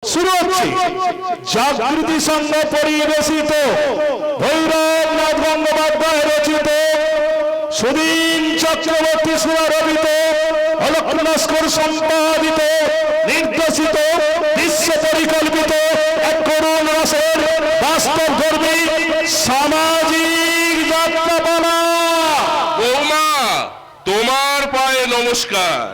শুরু হচ্ছে জাগৃতি সংঘ পরিবেশিত ভৈরবনাথ গঙ্গোপাধ্যায় রচিত সুদীন চক্রবর্তী সুরারোপিত অলোক নস্কর সম্পাদিত নির্দেশিত দৃশ্য পরিকল্পিত এক করুণ রসের বাস্তবধর্মী সামাজিক যাত্রাপালা। বৌমা, তোমার পায়ে নমস্কার।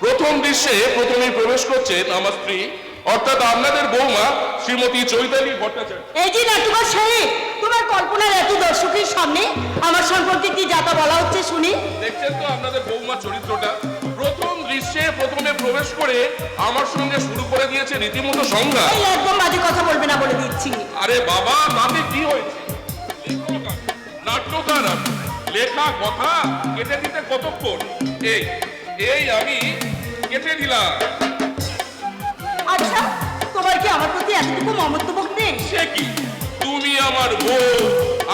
প্রথম দৃশ্যে প্রথমেই প্রবেশ করছেন আমার স্ত্রী অর্থাৎ আপনাদের বৌমা শ্রীমতী চৈতালি ভট্টাচার্য। এই যে নাট্যকার সাহেব, তোমার কল্পনার এত দর্শকের সামনে আমার সম্পর্কে কি যাতা বলা হচ্ছে শুনি। দেখছেন তো আপনাদের বৌমা চরিত্রটা প্রথম দৃশ্যে প্রথমে প্রবেশ করে আমার সঙ্গে শুরু করে দিয়েছে রীতিমতো সংঘাত। এই একদম বাজে কথা বলবে না বলে দিচ্ছি। আরে বাবা, তাতে কি হয়েছে? নাট্যকার আমি, লেখা কথা কেটে দিতে কতক্ষণ? এই আমি কেটে দিলাম। আচ্ছা, তোমার কি আমার প্রতি এতটুকু মমত্ববোধ নেই? সে কি, তুমি আমার বউ,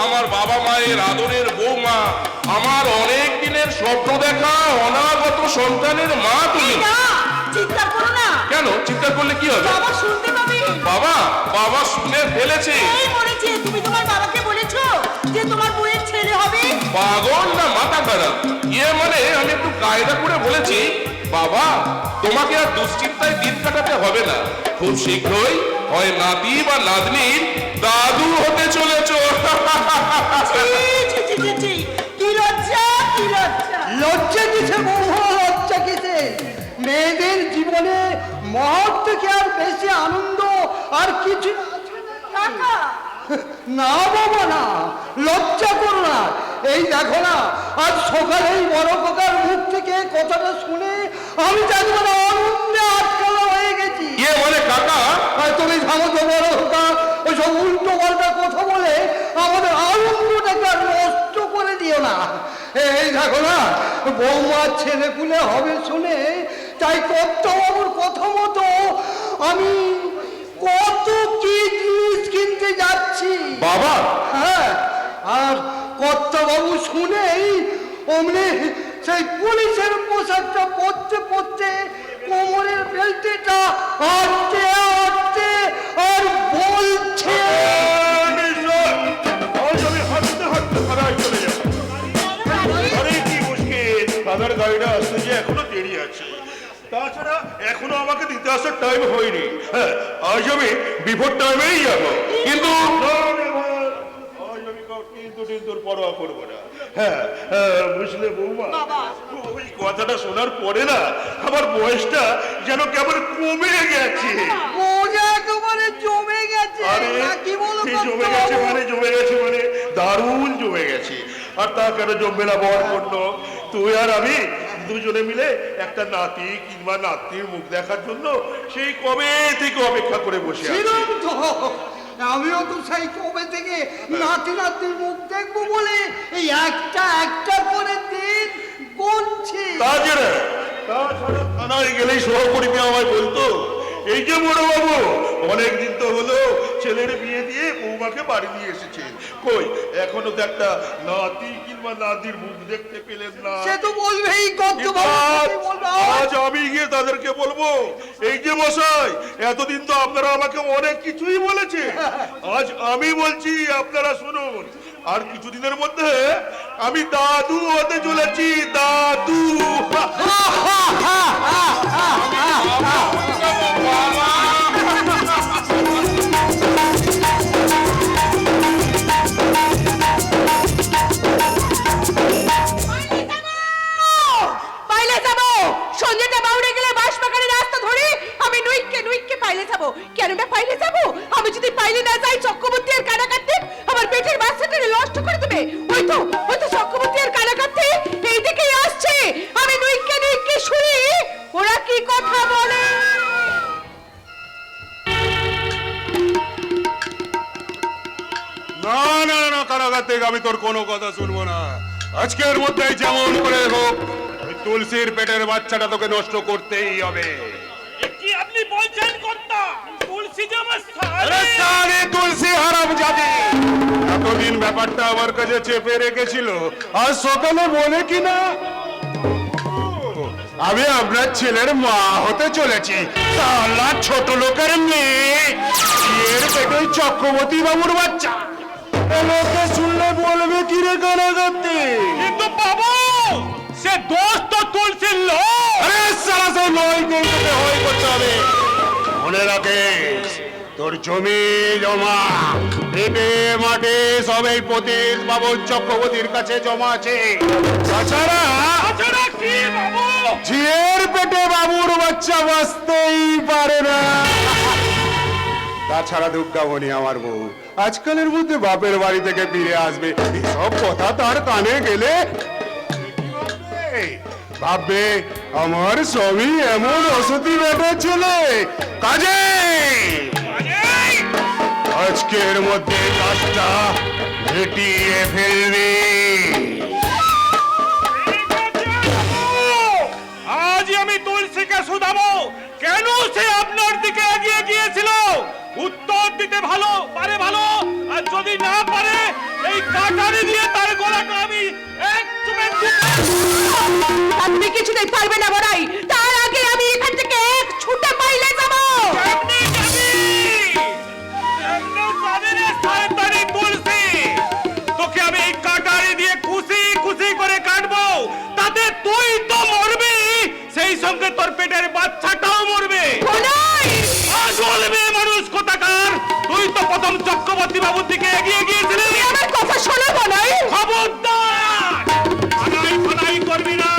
আমার বাবা মায়ের আদরের বৌমা, আমার অনেক দিনের স্বপ্ন দেখা অনাগত সন্তানের মা তুমি। এই না, চিৎকার করো না। কেন চিৎকার করলে কি হবে? বাবা শুনতে পাবে। বাবা শুনে ফেলেছে। এই বলেছে, তুমি তোমার বাবাকে বলেছো যে তোমার বউয়ের ছেলে হবে? পাগল না মাথা খারাপ? মানে আমি একটু কায়দা করে বলেছি, বাবা তোমাকে আর দুশ্চিন্তায় দিন কাটাতে হবে না, খুব শীঘ্রই হয় নাতি বা নাতনির দাদু হতে চলেছ। কি লজ্জা, কি লজ্জা। লজ্জা কিসে বৌমা, লজ্জা কিসে? মেয়েদের জীবনে মহত্ব কি আর বেশি আনন্দ আর কিছু কাকা, না বাবা না, লজ্জা করো না। এই দেখো না, আজ সকালে এই বড় কাকার মুখ থেকে কথাটা শুনে আমি জানবো না আনন্দে আটকালা হয়ে গেছি। মানে কাকা, আর তুমি থামো তো বড় কাকা, ওইসব উল্টো পাল্টা কথা বলে আমাদের আনন্দটাকে আর নষ্ট করে দিও না। এই দেখো না, বৌমার ছেলে পুলে হবে শুনে তাই কর্তাবাবুর কথা মতো আমি কত কি জিনিস কিনতে যাচ্ছি বাবা। হ্যাঁ, আর কর্তাবাবু শুনেই অমনি সেই পুলিশের পোশাকটা পরতে পরতে কোমরের বেল্টটা হাঁটতে হাঁটতে আর বলছে, গাড়িটা আসতে যে এখনো দেরি আছে, তাছাড়া এখনো আমাকে দিতে আসার টাইম হয়নি। হ্যাঁ, আজ আমি বিফোর টাইমেই যাবো, কিন্তু তোর পরোয়া করবো না। হ্যাঁ, বুঝলে বৌমা, ওই কথাটা শোনার পরে না আমার বয়সটা যেন কেমন কমে গেছে। মজা একেবারে জমে গেছে। আরে কি বলো জমে গেছে মানে দারুণ জমে গেছে। আর তা কেন জমবে না বল পণ্য? তুই আর আমি দুজনে মিলে একটা নাতি কিংবা নাতির মুখ দেখার জন্য সেই কবে থেকে অপেক্ষা করে বসে আছি। আমিও তো সেই কবে থেকে নাতি নাতির মুখ দেখবো বলে এই একটা একটা করে দিন গুনছি। তাছাড়া থানায় গেলেই সহকর্মী আমায় বলতো, এই যে বড় বাবু অনেকদিন তো হলো ছেলের বিয়ে দিয়ে বৌমাকে বাড়ি নিয়ে এসেছেন, কই এখনো তো একটা নাতি কিংবা নাতির মুখ দেখতে পেলেন না। সে তো বলবেই, আজ আমি গিয়ে তাদেরকে বলবো, এই যে মশাই এতদিন তো আপনারা আমাকে অনেক কিছুই বলেছে, আজ আমি বলছি আপনারা শুনুন, আর কিছুদিনের মধ্যে আমি দাদু হতে চলেছি, দাদু। পাইলে যাবো। সন্ধ্যাটা বাউড়ে গেলে বাঁশবাগানের রাস্তা ধরে আমি নুইককে পাইলে যাবো। কেন না পাইলে যাবো? আমি যদি পাইলে না যাই, চক্রবর্তী আর কানাকার্তে আমার পেটের বাচ্চাটা নষ্ট করে দেবে। ওই তো চক্রবর্তী আর কানাকার্তে এই দিকেই আসছে। আমি নুইককে শুনি ওরা কি কথা বলে। না না না কারাগার থেকে আমি তোর কোনো কথা শুনবো না। আজকের মধ্যে যেমন করে হোক ওই তুলসীর পেটের বাচ্চাটা তোকে নষ্ট করতেই হবে। কি আপনি বলছেন কর্তা? তুলসী যে আমার তুলসী হারামজাদি এতদিন ব্যাপারটা আমার কাছে চেপে রেখেছিল, আজ সকালে বলে কিনা আমি আপনার ছেলের মা হতে চলেছি। সালা ছোট লোকের মেয়ে, এর পেটে চক্রবর্তী বাবুর বাচ্চা। লোকে শুনলে বলবে কি রে কানাগাতে? কিন্তু বাবু সে দোষ তো তুলসীর লোক। আরে সালা সেই নয় করতে হয় করতে হবে। মনে রাখিস, তোর জমি জমা পেটে মাঠে সবই পতিত বাবু চক্রবর্তীর কাছে জমা আছে। তাছাড়া তাছাড়া কি বাবু? ঝিয়ের পেটে বাবুর বাচ্চা বাঁচতেই পারে না। তাছাড়া দুর্গামণি আমার বউ আজকালের মধ্যে বাপের বাড়ি থেকে ফিরে আসবে, এসব কথা তার কানে গেলে ভাববে আমার স্বামী এমন অসতি বেটা ছেলে। কাজে আজকের মধ্যে কাজটা মিটিয়ে ফেলবি। আজ আমি তুলসীকে শুধাবো কেন সে আপনার দিকে এগিয়ে গিয়েছিল। উত্তর দিতে ভালো পারে ভালো, আর যদি না পারে এই কাটারি দিয়ে তার গলাটা আমি এক চুমে আপনি কিছুতেই পারবে না বড়াই। তার আগে আমি এখান থেকে এক ছুটে পাইলে যাব। আপনি যাবি এমনি যাবি রে শয়তানি তুলসী। তোকে আমি এই কাটারি দিয়ে খুশি খুশি করে কাটবো, তাতে তুই তো মরবি, সেই সঙ্গে তোর পেটের বাচ্চাটাও মরবে। বড়াই, আসল মেয়ে মানুষ কোথাকার, তুই তো প্রথম চক্রবর্তী বাবুর দিকে এগিয়ে গিয়েছিলি। তুমি আমার কথা শোনো বড়াই। খবরদার ফানাই করবি না।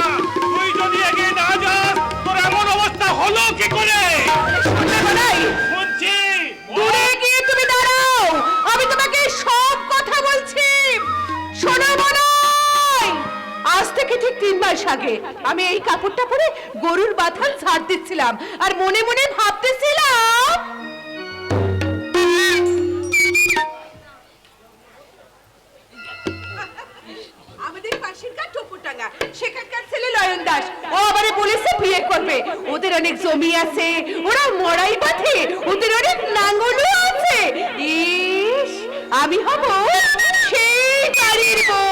তুই যদি এগিয়ে না যাস তোর এমন অবস্থা হলো কি করে? শোনো বড়াই, শুনছি দূরে গিয়ে তুমি দাঁড়াও, আমি তোমাকে সব কথা বলছি। শোনো বড়াই, আজ থেকে ঠিক 3 মাস আগে আমি এই কাপড়টা পরে গরুর বাথান ঝাড় দিচ্ছিলাম, আর মনে মনে ভাবতেছিলাম আমাদের পাশেরকার টোপুটাঙ্গা সেখানকার ছেলে লয়ন দাস, ও আবারে পুলিশে বিয়ে করবে। ওদের অনেক জমি আছে, ওরা মড়াই বাঁধে, ওদের অনেক নাঙ্গলও আছে। ইস, আমি হব সেই বাড়ির বউ।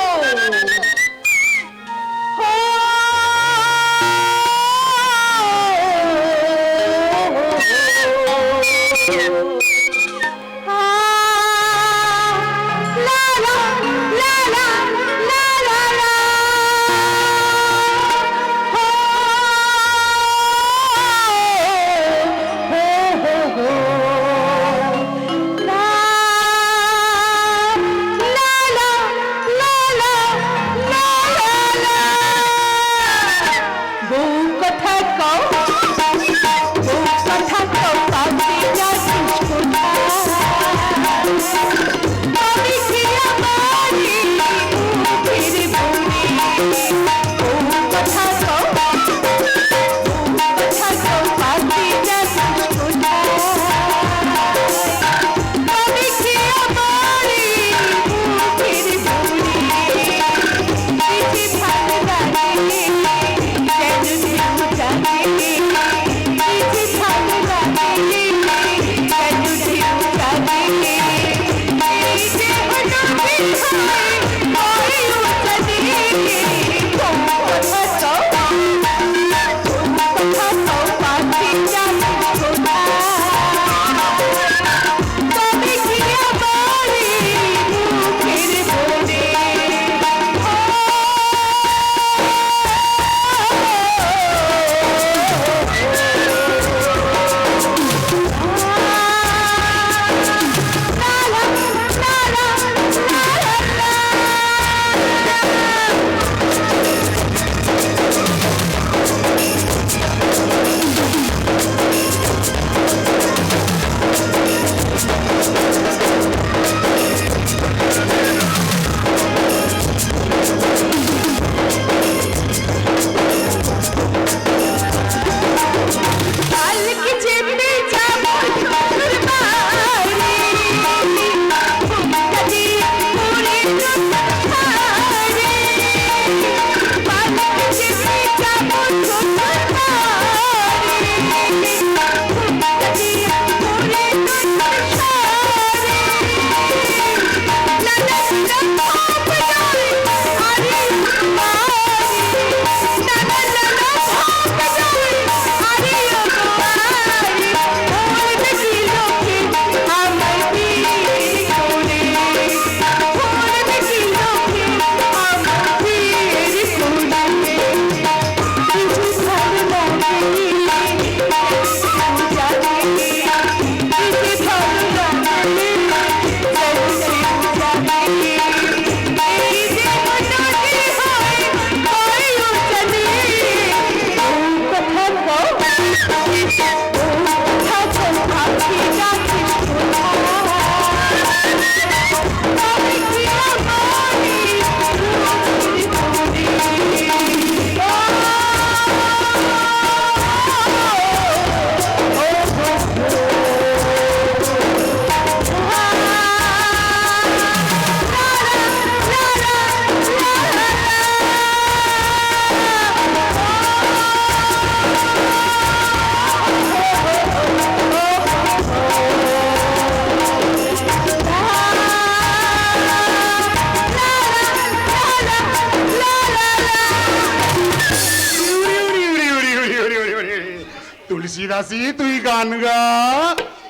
তুলসী দাসী তুই গান গা,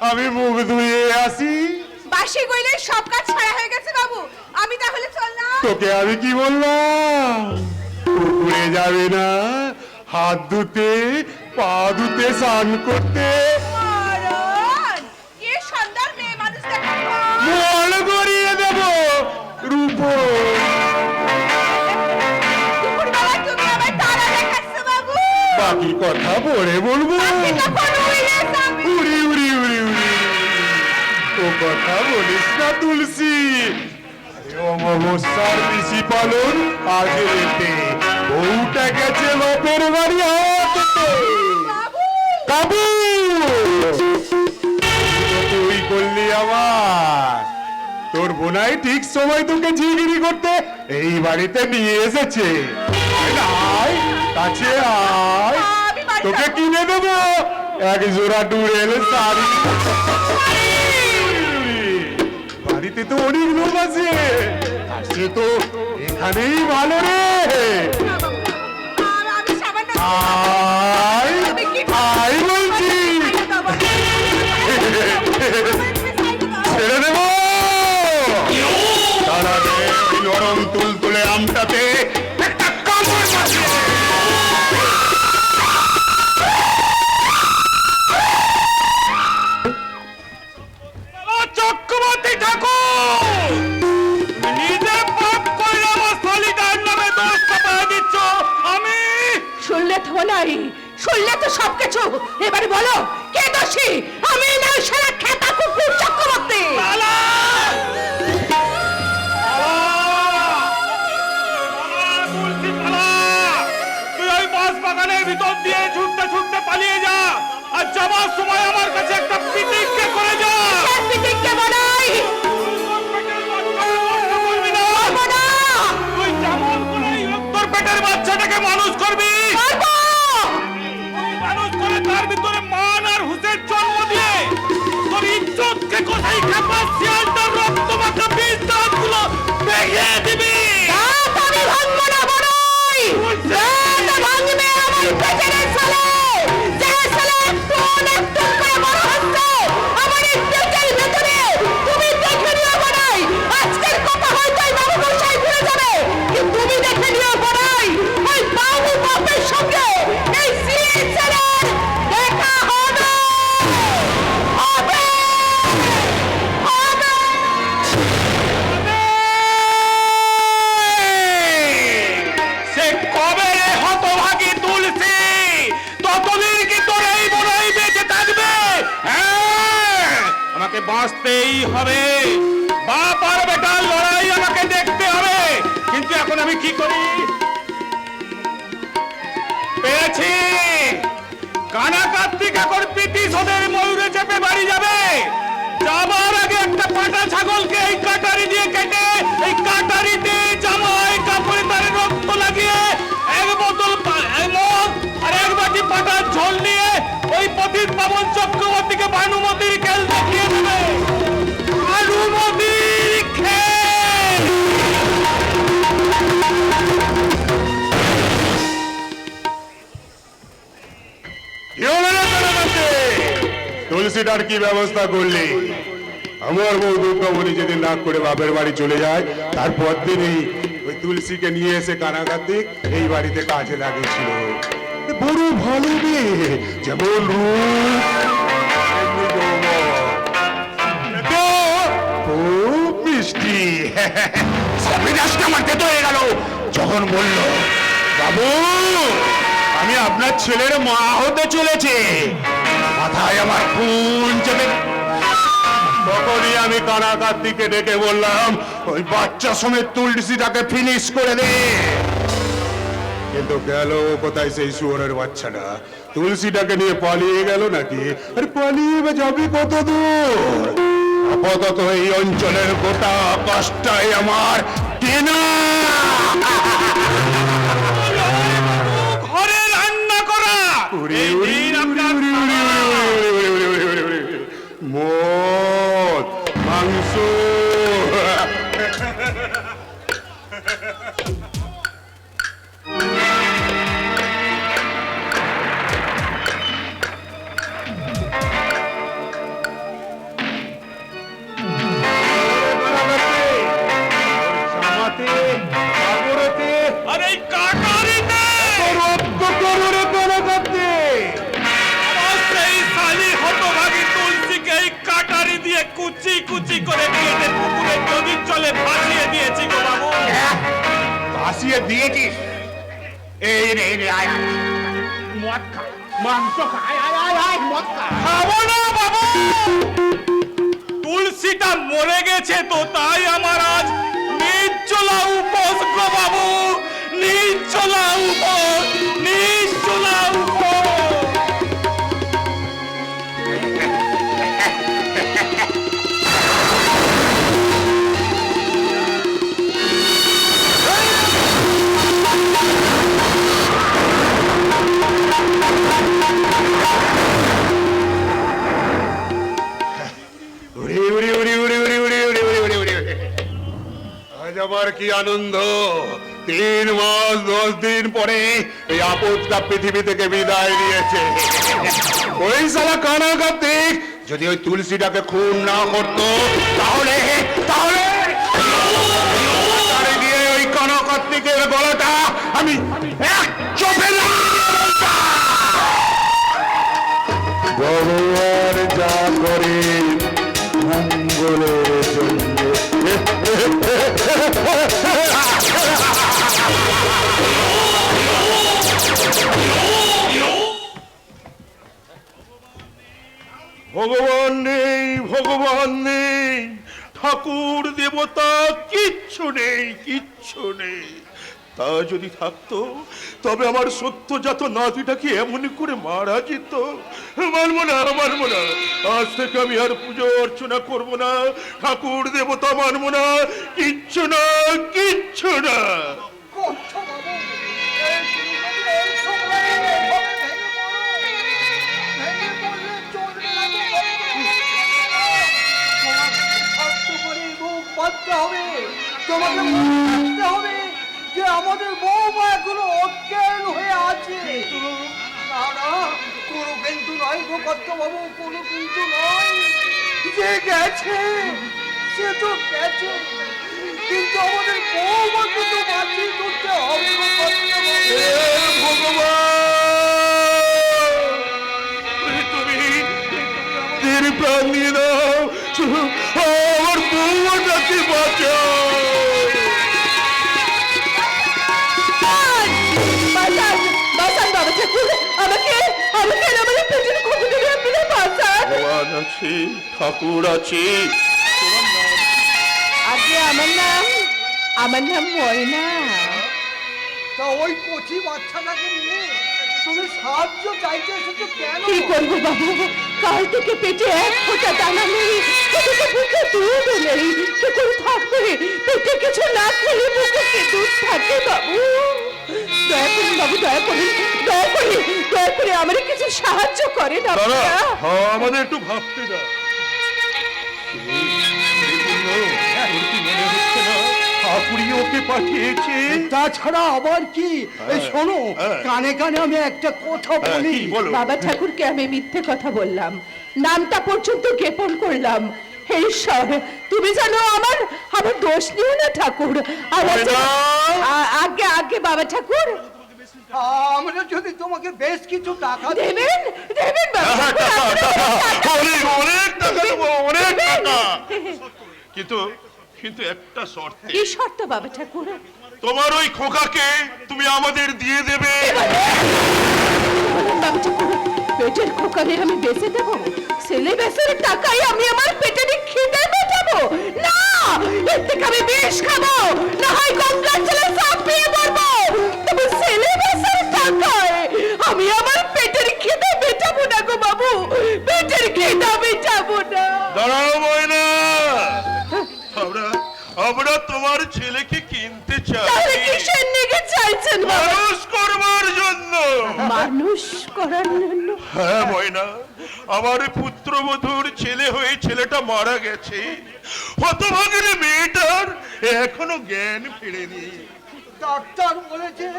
আমি মুখ ধুয়ে আসি। বাসি কইলে সব কাজ ছাড়া হয়ে গেছে বাবু, আমি তাহলে চললাম। তোকে আমি কি বললাম, পুকুরে যাবে না, হাত ধুতে, পা ধুতে, স্নান করতে। মরণ, কি সুন্দর মেয়ে মানুষ দেখাবো। মনে করিয়ে দেব রূপ। দুপুরবেলা তুমি আমার তারা দেখাচ্ছো বাবু। বাকি কথা পরে বলবো। বাকি তখন হইলে যাবে। উড়ি উড়ি উড়ি উড়ি, ও কথা বলিস না তুলসী। অমাবস্যার ঋষি পালন আগে রেতে, বউটা গেছে বাপের বাড়ি হাতে। কাবু তুই করলি আবার, তোর বোনাই ঠিক সময় তোকে ঝিগিরি করতে এই বাড়িতে নিয়ে এসেছে। আয়, কাছে আয়, তোকে কিনে দেবো এক জোড়া ডুরেল শাড়ি। বাড়িতে তো অনেক লোক আছে, আর সে তো এখানেই ভালো রে। আমি সামান্য আয় আয় বলছি, ছেড়ে দেবো। তারা দে ওই নরম তুলতুলে আমটাতে একটা কামড় মারিয়ে। চক্রবর্তী ঠাকুর, নিজে পাপ করে আমার শালিকার নামে দোষ চাপায় দিচ্ছ। আমি শুনলে তো নাই, শুনলে তো সবকিছু। এবারে বলো কে দোষী? আমি না সারা খেতা কুকুর চক্রবর্তী। পালা! তুলসী পালা! তুই ওই বাঁশ বাগানের ভিতর দিয়ে ছুটতে ছুটতে পালিয়ে যা, আর যাবার সময় আমার কাছে একটা পিটিকে করে যা। কে পিটিকে বানাই? করবি না। না তুই যেমন করে তোর পেটের বাচ্চাটাকে মানুষ করবি, করবো। মানুষ করে তার ভিতরে মান আর হুঁশের জন্ম দিয়ে তোর ইজ্জতকে কোথায় খাপা শিয়ালটার রক্ত মাখা বীজ দাঁতগুলো ভেঙে দিবি। দাঁত আমি ভাঙবো না বড়াই। দাঁত ভাঙবে আমার পেছনের ছেলে। যে ছেলে একটু একটু করে বড় হচ্ছে আমার এই পেটের ভেতরে। তুমি দেখে নিও বড়াই, আজকের কথা হয়তো এই বাবু মশাই ভুলে যাবে, কিন্তু তুমি দেখে নিও বড়াই, ওই বাবু বাপের সঙ্গে এই সিএ ছেলের দেখা হবে। হবে হবে। সে কবে রে হতভাগী তুলসী, ততদিন কি তোর এই বড়াই বেঁচে থাকবে? হ্যাঁ, আমাকে বাঁচতেই হবে। বাপ আর বেটার লড়াই আমাকে দেখতে হবে। কিন্তু এখন আমি কি করি? পেয়েছি, কানা কার্তিক এখন পিটিস ওদের ময়ূরে চেপে বাড়ি যাবে। যাবার আগে একটা পাটা ছাগলকে এই কাটারি দিয়ে কেটে এই কাটারিতে জামায় কাপড়ে তারে রক্ত লাগিয়ে এক বোতল মদ আর এক বাটি পাটার ঝোল নিয়ে ওই পতিত পাবন চক্রবর্তীকে ভানুমতির খেল দেখিয়ে দেবে। ভানুমতির খেল। তুলসীটার কি ব্যবস্থা করলি? আমার বউ দুর্গামণি যেদিন রাগ করে বাপের বাড়ি চলে যায়, তারপর দিনই ওই তুলসীকে নিয়ে এসে কানা কার্তিক এই বাড়িতে কাজে লাগিয়েছিল। বড় ভালো মেয়ে, যেমন রূপ তেমনি যৌবন। তো খুব মিষ্টি। সবিনাশটা আমার তেতো হয়ে গেল যখন বলল, বাবু আমি আপনার ছেলের মা হতে চলেছে। মাথায় আমার খুন চেপে। তখনই আমি কানা কার্তিককে ডেকে বললাম, ওই বাচ্চা সমেত তুলসীটাকে ফিনিশ করে দে। কিন্তু গেল কোথায় সেই শুয়োরের বাচ্চাটা? তুলসীটাকে নিয়ে পালিয়ে গেল নাকি? আরে পালিয়ে যাবে কত দূর? আপাতত এই অঞ্চলের গোটা আকাশটাই আমার কেনা। ঘরে রান্না করা এই দিন আপনার মদ মাংস কুশি করে মেয়েদের পুকুরে নদীর জলে ভাসিয়ে দিয়েছি গো বাবু। ভাসিয়ে দিয়েছিস? এই রে এই রে, আয় আয়। মদ খা, মাংস খা, আয় আয় আয় আয়, মদ খা। খাবো না বাবু, তুলসীটা মরে গেছে তো তাই আমার আজ নির্জলা উপোস গো বাবু, নির্জলা উপোস, নির্জলা উপোস। উড়ি উড়ি উড়ি উড়ি উড়ি উড়ি উড়ি উড়ি উড়ি উড়ি উড়ি। আজ আমার কি আনন্দ! 3 মাস 10 দিন পরে এই আপদটা পৃথিবী থেকে বিদায় নিয়েছে। ওই শালা কানা কার্তিক যদি ওই তুলসীটাকে খুন না করতো তাহলে তাহলে তারে দিয়ে ওই কানা কার্তিকের গলাটা আমি এক চোখে ভগবান যা করে মঙ্গলের জন্য। ভগবান নেই, ভগবান নেই, ঠাকুর দেবতা কিচ্ছু নেই, কিচ্ছু নেই। তা যদি থাকতো তবে আমার সত্যজাত নাতিটাকে এমনি করে মারা যেত। মানবো না, মানবো না। আজ থেকে আমি আর পুজো অর্চনা করব না, ঠাকুর দেবতা মানবো না, কিচ্ছু না, কিচ্ছু না। করছো বাবু, এই সময়ে ভেঙে পড়লে চলবে না তো বাবু। তোমাকে শক্ত করে মুখ বাঁধতে হবে, তোমাকে মনে রাখতে হবে যে আমাদের বৌমা এখনো অজ্ঞান হয়ে আছে। না না, কোনো কিন্তু নয় গো কর্তা বাবু, কোনো কিন্তু নয়। যে গেছে সে তো গেছে, কিন্তু আমাদের বৌমাকে তো বাঁচিয়ে তুলতে হবে গো কর্তা বাবু। হে ভগবান, তুমি আমাদের প্রাণ দিয়ে দাও, আমার বৌমাটাকে বাঁচাও। বাঁচান, বাঁচান বাবা ঠাকুর, আমাকে আমাকে আর আমার পেটের কুকুরকে আপনি বাঁচান। ভগবান আছে, ঠাকুর আছে। আগে আমার নাম ময়না। তা ওই কচি বাচ্চাটাকে নিয়ে তুমি সাহায্য চাইতে এসেছো কেন? কি করবো বাবু, কাল থেকে পেটে এক ফোঁটা দানা নেই, পেটে মুখে দুধ নেই, কি করে থাকবে? পেটে কিছু না খেলে মুখে কি দুধ থাকে বাবু? দয়া করুন বাবু, দয়া করুন, দয়া করে দয়া করে আমার কিছু সাহায্য করেন দাঁড়া, আপনারা। আমাদের একটু ভাবতে দাও। ঠাকুরই ওকে পাঠিয়েছে। তাছাড়া আবার কি? এই শোনো, হ্যাঁ। কানে কানে আমি একটা কথা বলি। কি বলো? বাবা ঠাকুরকে আমি মিথ্যে কথা বললাম, নামটা পর্যন্ত জ্ঞাপন করলাম। হে ঈশ্বর, তুমি জানো আমার আমার দোষ নিও না ঠাকুর। আগে আগে বাবা ঠাকুর, আমরা যদি তোমাকে বেশ কিছু টাকা দিই, দেবেন দেবেন বাবা ঠাকুর, অনেক অনেক টাকা দেবো, অনেক দেবেন? টাকা। কিন্তু কিন্তু একটা শর্তে, কি শর্ত বাবা ঠাকুর? তোমার ওই খোকাকে তুমি আমাদের দিয়ে দেবে। বাবা ঠাকুর, পেটের খোকারে আমি বেঁচে দেবো? ছেলে বেচার টাকায় আমি আমার পেটের খিদে মেটাবো? না, এর থেকে আমি বিষ খাবো, না হয় গঙ্গার জলে চাপিয়ে মরবো। তবে ছেলে বেচার টাকায় আমি আমার পেটের খিদে মেটাবো না গো বাবু, পেটের খিদে মেটাবো না। দাঁড়াও ময়না, আমরা আমরা তোমার ছেলেকে কিনতে চাই, তাহলে কিসের নিগে চাইছেন বাবা? মানুষ করবার জন্য। মানুষ করার জন্য? হ্যাঁ ময়না, আমার পুত্রবধূর ছেলে হয়ে ছেলেটা মারা গেছে। হতভাগিনী মেয়েটার এখনো জ্ঞান ফিরেনি। ডাক্তার বলেছে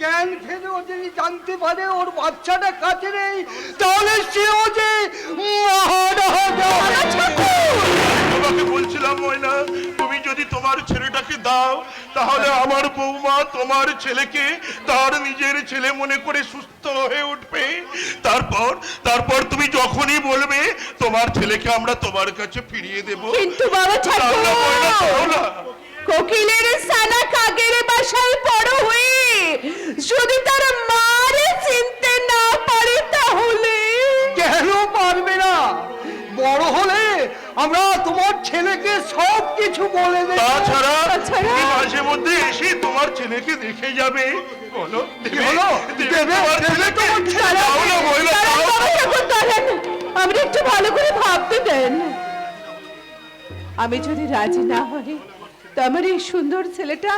জ্ঞান ফেরেও যদি জানতে পারে ওর বাচ্চাটা কাছে নেই, তাহলে সেও যে মারা যাবে। তোমাকে বলছিলাম ময়না, তুমি যদি তোমার তোমার ছেলেটাকে দাও, তাহলে আমার বৌমা তোমার ছেলেকে তার নিজের ছেলে মনে করে সুস্থ হয়ে উঠবে। তারপর তুমি যখনই বলবে তোমার ছেলেকে আমরা তোমার কাছে ফিরিয়ে দেব। কিন্তু বাবা দাও না, ময়না, দাও না। কোকিলের সানা কাকের বাসায় বড় হয়ে যদি তার মারে চিনতে না পারে তাহলে কেন পারবে না? বড় হলে আমরা তোমার ছেলেকে সব কিছু বলে দেব। তাছাড়া তাছাড়া? তুমি মাঝে মধ্যে এসে তোমার ছেলেকে দেখে যাবে। বলো, কি হলো? দেবে, তোমার দেবে ছেলেকে? তোমার ছেলে? দাও না, ময়না, দাও। আপনি একটু ভালো করে ভাবতে দেন। আমি যদি রাজি না হই তো আমার এই সুন্দর ছেলেটা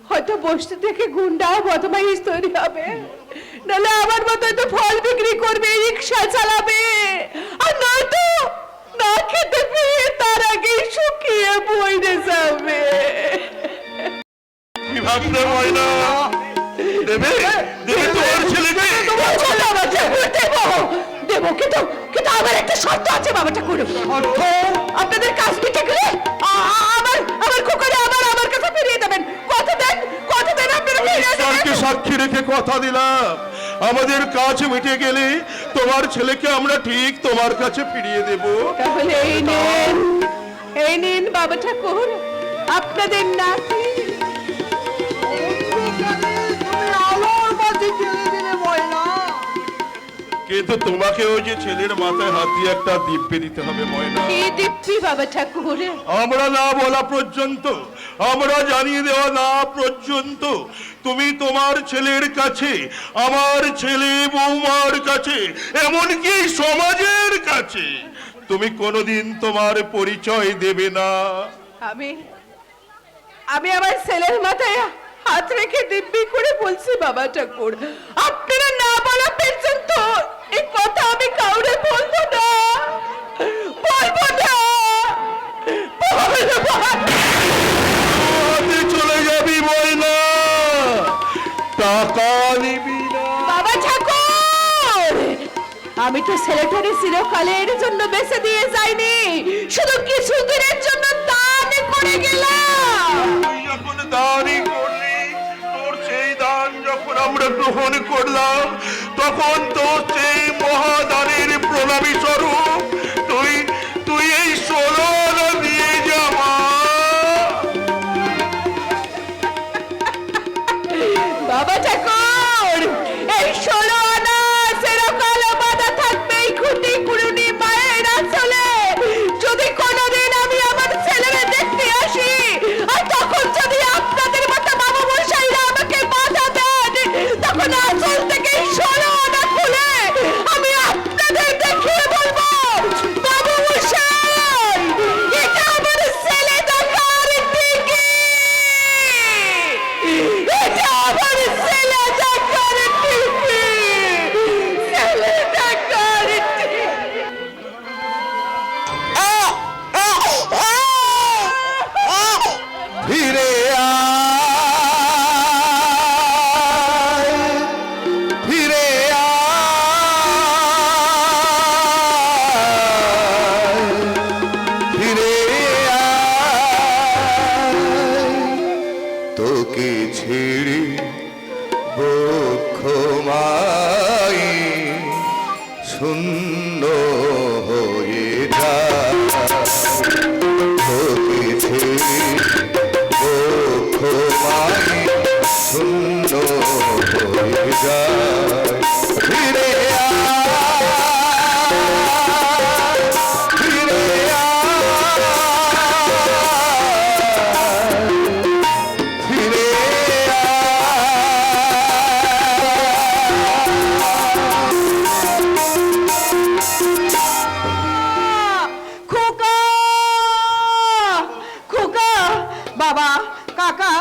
হয়তো বসতে থেকে গুন্ডা বদমাইশ তৈরি হবে, নাহলে আমার মতো তো ফল বিক্রি করবে, রিক্সা চালাবে, আর নয়তো না খেতে পেয়ে তার আগেই শুকিয়ে বইরে যাবে। কি ভাবলে ময়না? দেবে তোমার ছেলেকে? চলো আমার ঠাকুর, দেবো দেবো, কিন্তু কিন্তু আমার একটা শর্ত আছে বাবা ঠাকুর। অর্থ? আপনাদের কাজ মিটে গেলে আমার খোকারে আমার কাছে ফিরিয়ে দেবেন। কথা দেন আপনারা ফিরিয়ে দেবেন। ঈশ্বরকে সাক্ষী রেখে কথা দিলাম, আমাদের কাজ মিটে গেলে তোমার ছেলেকে আমরা ঠিক তোমার কাছে ফিরিয়ে দেব। তাহলে এই নিন বাবা ঠাকুর আপনাদের নাতি। তুমি আলোর বাতি জ্বেলে দিলে ময়না। কিন্তু তোমাকে ওই যে ছেলের মাথায় হাত দিয়ে একটা দিব্যি দিতে হবে ময়না। কি দিব্যি বাবা ঠাকুর? আমরা না বলা পর্যন্ত, আমরা জানিয়ে দেওয়া না পর্যন্ত তুমি তোমার ছেলের কাছে, আমার ছেলে বৌমার কাছে, এমনকি সমাজের কাছে তুমি কোনোদিন তোমার পরিচয় দেবে না। আমি আমার ছেলের মাথায় হাত রেখে দিব্যি করে বলছি বাবা ঠাকুর, আপনারা না বলা পর্যন্ত এই কথা আমি কাউরে বলবো না, বলবো না, বলবো না। তুই চলে যাবি ময়না, টাকা নিবি না। বাবা ঠাকুর, আমি তো ছেলেটারে চিরকালের জন্য বেঁচে দিয়ে যাইনি, শুধু কিছু দিনের জন্য দান করে গেলাম। তুই যখন দানই করলি, তোর সেই দান যখন আমরা গ্রহণ করলাম, তখন তোর সেই মহাদানের প্রণামী স্বরূপ তুই এই 16 আনা দিয়ে যাবা। বাবা ঠাকুর, এই 16 আনা চিরকাল বাঁধা থাকবে এই খুঁটি কুড়ুনি মায়ের আঁচলে। যদি কোনোদিন আমি আমার ছেলেরে দেখতে আসি, আর তখন যদি আপনাদের মতো বাবা মশাইরা আমাকে বাধা দেন, তখন আঁচল থেকে এই 16 আনা খুলে আমি আপনাদের দেখিয়ে বলবো, বাবু মশাই, এটা আমার ছেলে দেখার টিকিট, এটা আমার ছেলে দেখার টিকিট, ছেলে দেখার ফিরে আয়, ফিরে আয়, ফিরে আয়, তোকে ছেড়ে বক্ষ মাই শূন্য হয়ে যায়, তোকে ছেড়ে বক্ষ মাই শূন্য হয়ে যায়। ফিরে আয়, ফিরে আয়, ফিরে খোকা, খোকা, বাবা, কাকা,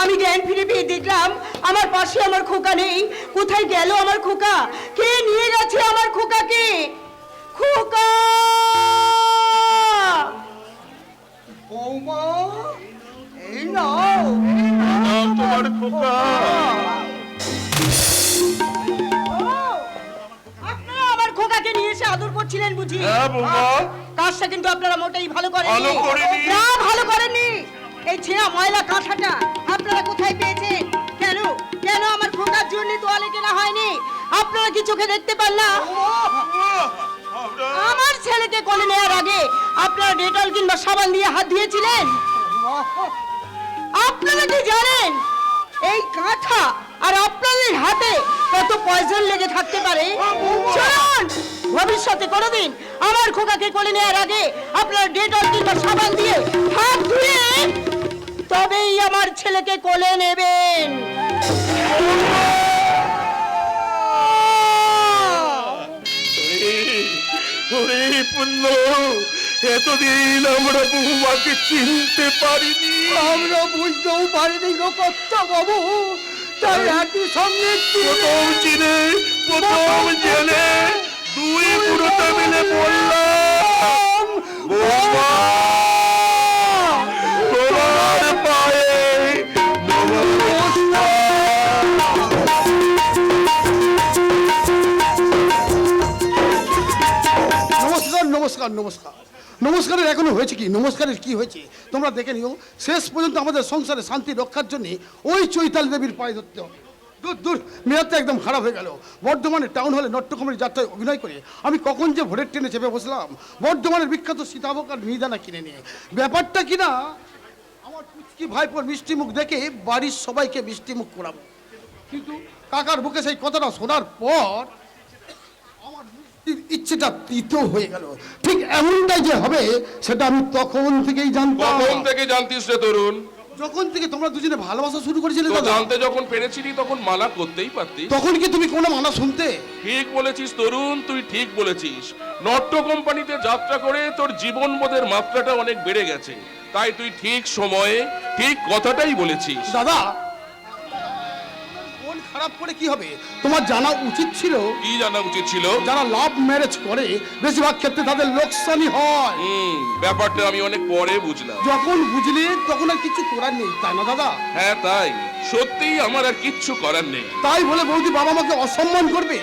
আমি জ্ঞান ফিরে পেয়ে দেখলাম আমার পাশে আমার খোকা নেই। কোথায় গেল আমার খোকা? কে নিয়ে গেছে আমার খোকাকে? খোকা, বৌমা, এই নাও। তোমার খোকা। আপনারা আমার খোকাকে নিয়ে এসে আদর করছিলেন বুঝি? হ্যাঁ বৌমা। কাজটা কিন্তু আপনারা মোটেই ভালো করেননি। ভালো করিনি। না, ভালো করেননি। এই ছেঁড়া ময়লা কাঁথাটা আপনারা কোথায় পেয়েছেন? কেন কেন আমার খোকার জন্য তোয়ালে কেনা হয়নি? আপনারা কি চোখে দেখতে পান না? আমার ছেলেকে কোলে নেওয়ার আগে আপনারা ডেটল কিংবা সাবান দিয়ে হাত দিয়েছিলেন? আপনারা কি জানেন এই কাঁথা আর আপনাদের হাতে কত পয়জন লেগে থাকতে পারে? চলুন ভবিষ্যতে কোনোদিন আমার খোকাকে কোলে নেওয়ার আগে আপনারা ডেটল কিংবা সাবান দিয়ে হাত ধুয়ে তবেই আমার ছেলেকে কোলে নেবেন। ওরে পুণ্য, এতদিন আমরা বৌমাকে চিনতে পারিনি। আমরা বুঝতেও পারিনি গো কর্তা বাবু, তাই একই সঙ্গে প্রথম চিনে প্রথম জেনে দুই পুরোটা মিলে বললাম বৌমা, তোমার পায়ে নমস্কার। নমস্কার নমস্কার নমস্কার নমস্কারের এখনো হয়েছে কি? নমস্কারের কি হয়েছে তোমরা দেখে নিও। শেষ পর্যন্ত আমাদের সংসারে শান্তি রক্ষার জন্য ওই চৈতালি দেবীর পায়ে ধরতে হবে। দূর দূর, মেয়াদটা একদম খারাপ হয়ে গেল। বর্ধমানে টাউন হলে নট্যকমের যাত্রায় অভিনয় করে আমি কখন যে ভোরের ট্রেনে চেপে বসলাম বর্ধমানের বিখ্যাত সীতাভোগ আর মিহিদানা কিনে নিয়ে। ব্যাপারটা কি না, আমার পুচকি ভাইপোর মিষ্টি মুখ দেখে বাড়ির সবাইকে মিষ্টি মুখ করাবো, কিন্তু কাকার মুখে সেই কথাটা শোনার পর ইচ্ছেটা তিতো হয়ে গেল। ঠিক এমনটাই যে হবে সেটা আমি তখন থেকেই জানতাম। কখন থেকে জানতিস রে তরুণ? যখন থেকে তোমরা দুজনে ভালোবাসা শুরু করেছিলে তো দাদা, জানতে যখন পেরেছিলি তখন মানা করতেই পারতিস। তখন কি তুমি কোনো মানা শুনতে? ঠিক বলেছিস তরুণ, তুই ঠিক বলেছিস। নট্য কোম্পানিতে যাত্রা করে তোর জীবনবোধের মাত্রাটা অনেক বেড়ে গেছে, তাই তুই ঠিক সময়ে ঠিক কথাটাই বলেছিস। দাদা, মন খারাপ করে কি হবে? তোমার জানা উচিত ছিল কি জানা উচিত ছিল? যারা লাভ ম্যারেজ করে বেশিরভাগ ক্ষেত্রে তাদের লোকসানই হয়। ব্যাপারটা আমি অনেক পরে বুঝলাম। যখন বুঝলে তখন আর কিছু করার নেই, তাই না দাদা? হ্যাঁ তাই, সত্যিই আমার আর কিচ্ছু করার নেই। তাই বলে বৌদি বাবা মাকে অসম্মান করবে?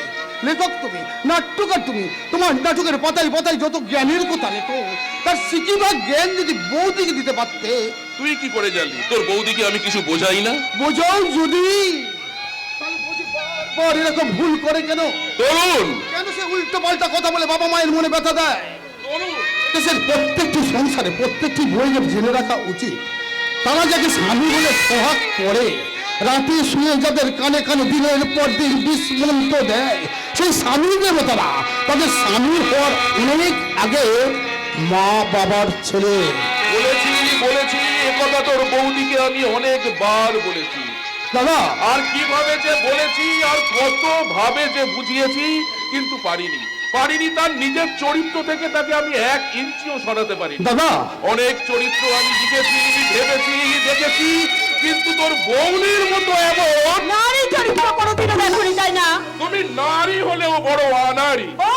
লেখক তুমি, নাট্যকার তুমি, তোমার নাটকের পাতায় পাতায় যত জ্ঞানের কথা লেখো তার সিকিবা জ্ঞান যদি বৌদিকে দিতে পারতে। তুই কি করে জানলি তোর বৌদিকে আমি কিছু বোঝাই না? বোঝাও যদি, তাহলে বৌদি বারবার এরকম ভুল করে কেন? তরুণ, কেন সে উল্টো পাল্টা কথা বলে বাবা মায়ের মনে ব্যথা দেয়? তরুণ, দেশের প্রত্যেকটি সংসারে প্রত্যেকটি বইয়ের জেনে রাখা উচিত তারা যাকে স্বামী বলে সোহাগ করে রাতে শুয়ে যাদের কানে কানে দিনের পর দিন বিস্মন্ত দেয় সেই স্বামী দেবতারা তাদের স্বামী হওয়ার অনেক আগে মা বাবার ছেলে। বলেছি বলেছি একথা তোর বৌদিকে আমি অনেকবার বলেছি দাদা, আর কিভাবে যে বলেছি আর কত ভাবে যে বুঝিয়েছি, কিন্তু পারিনি তার নিজের চরিত্র থেকে তাকে আমি 1 ইঞ্চিও সরাতে পারিনি। দাদা, অনেক চরিত্র আমি লিখেছি, ভেবেছি, দেখেছি, কিন্তু তোর বৌদির মতো এমন নারী চরিত্র কোনোদিনও দেখনি, তাই না? তুমি নারী হলেও বড় অনারী। ও,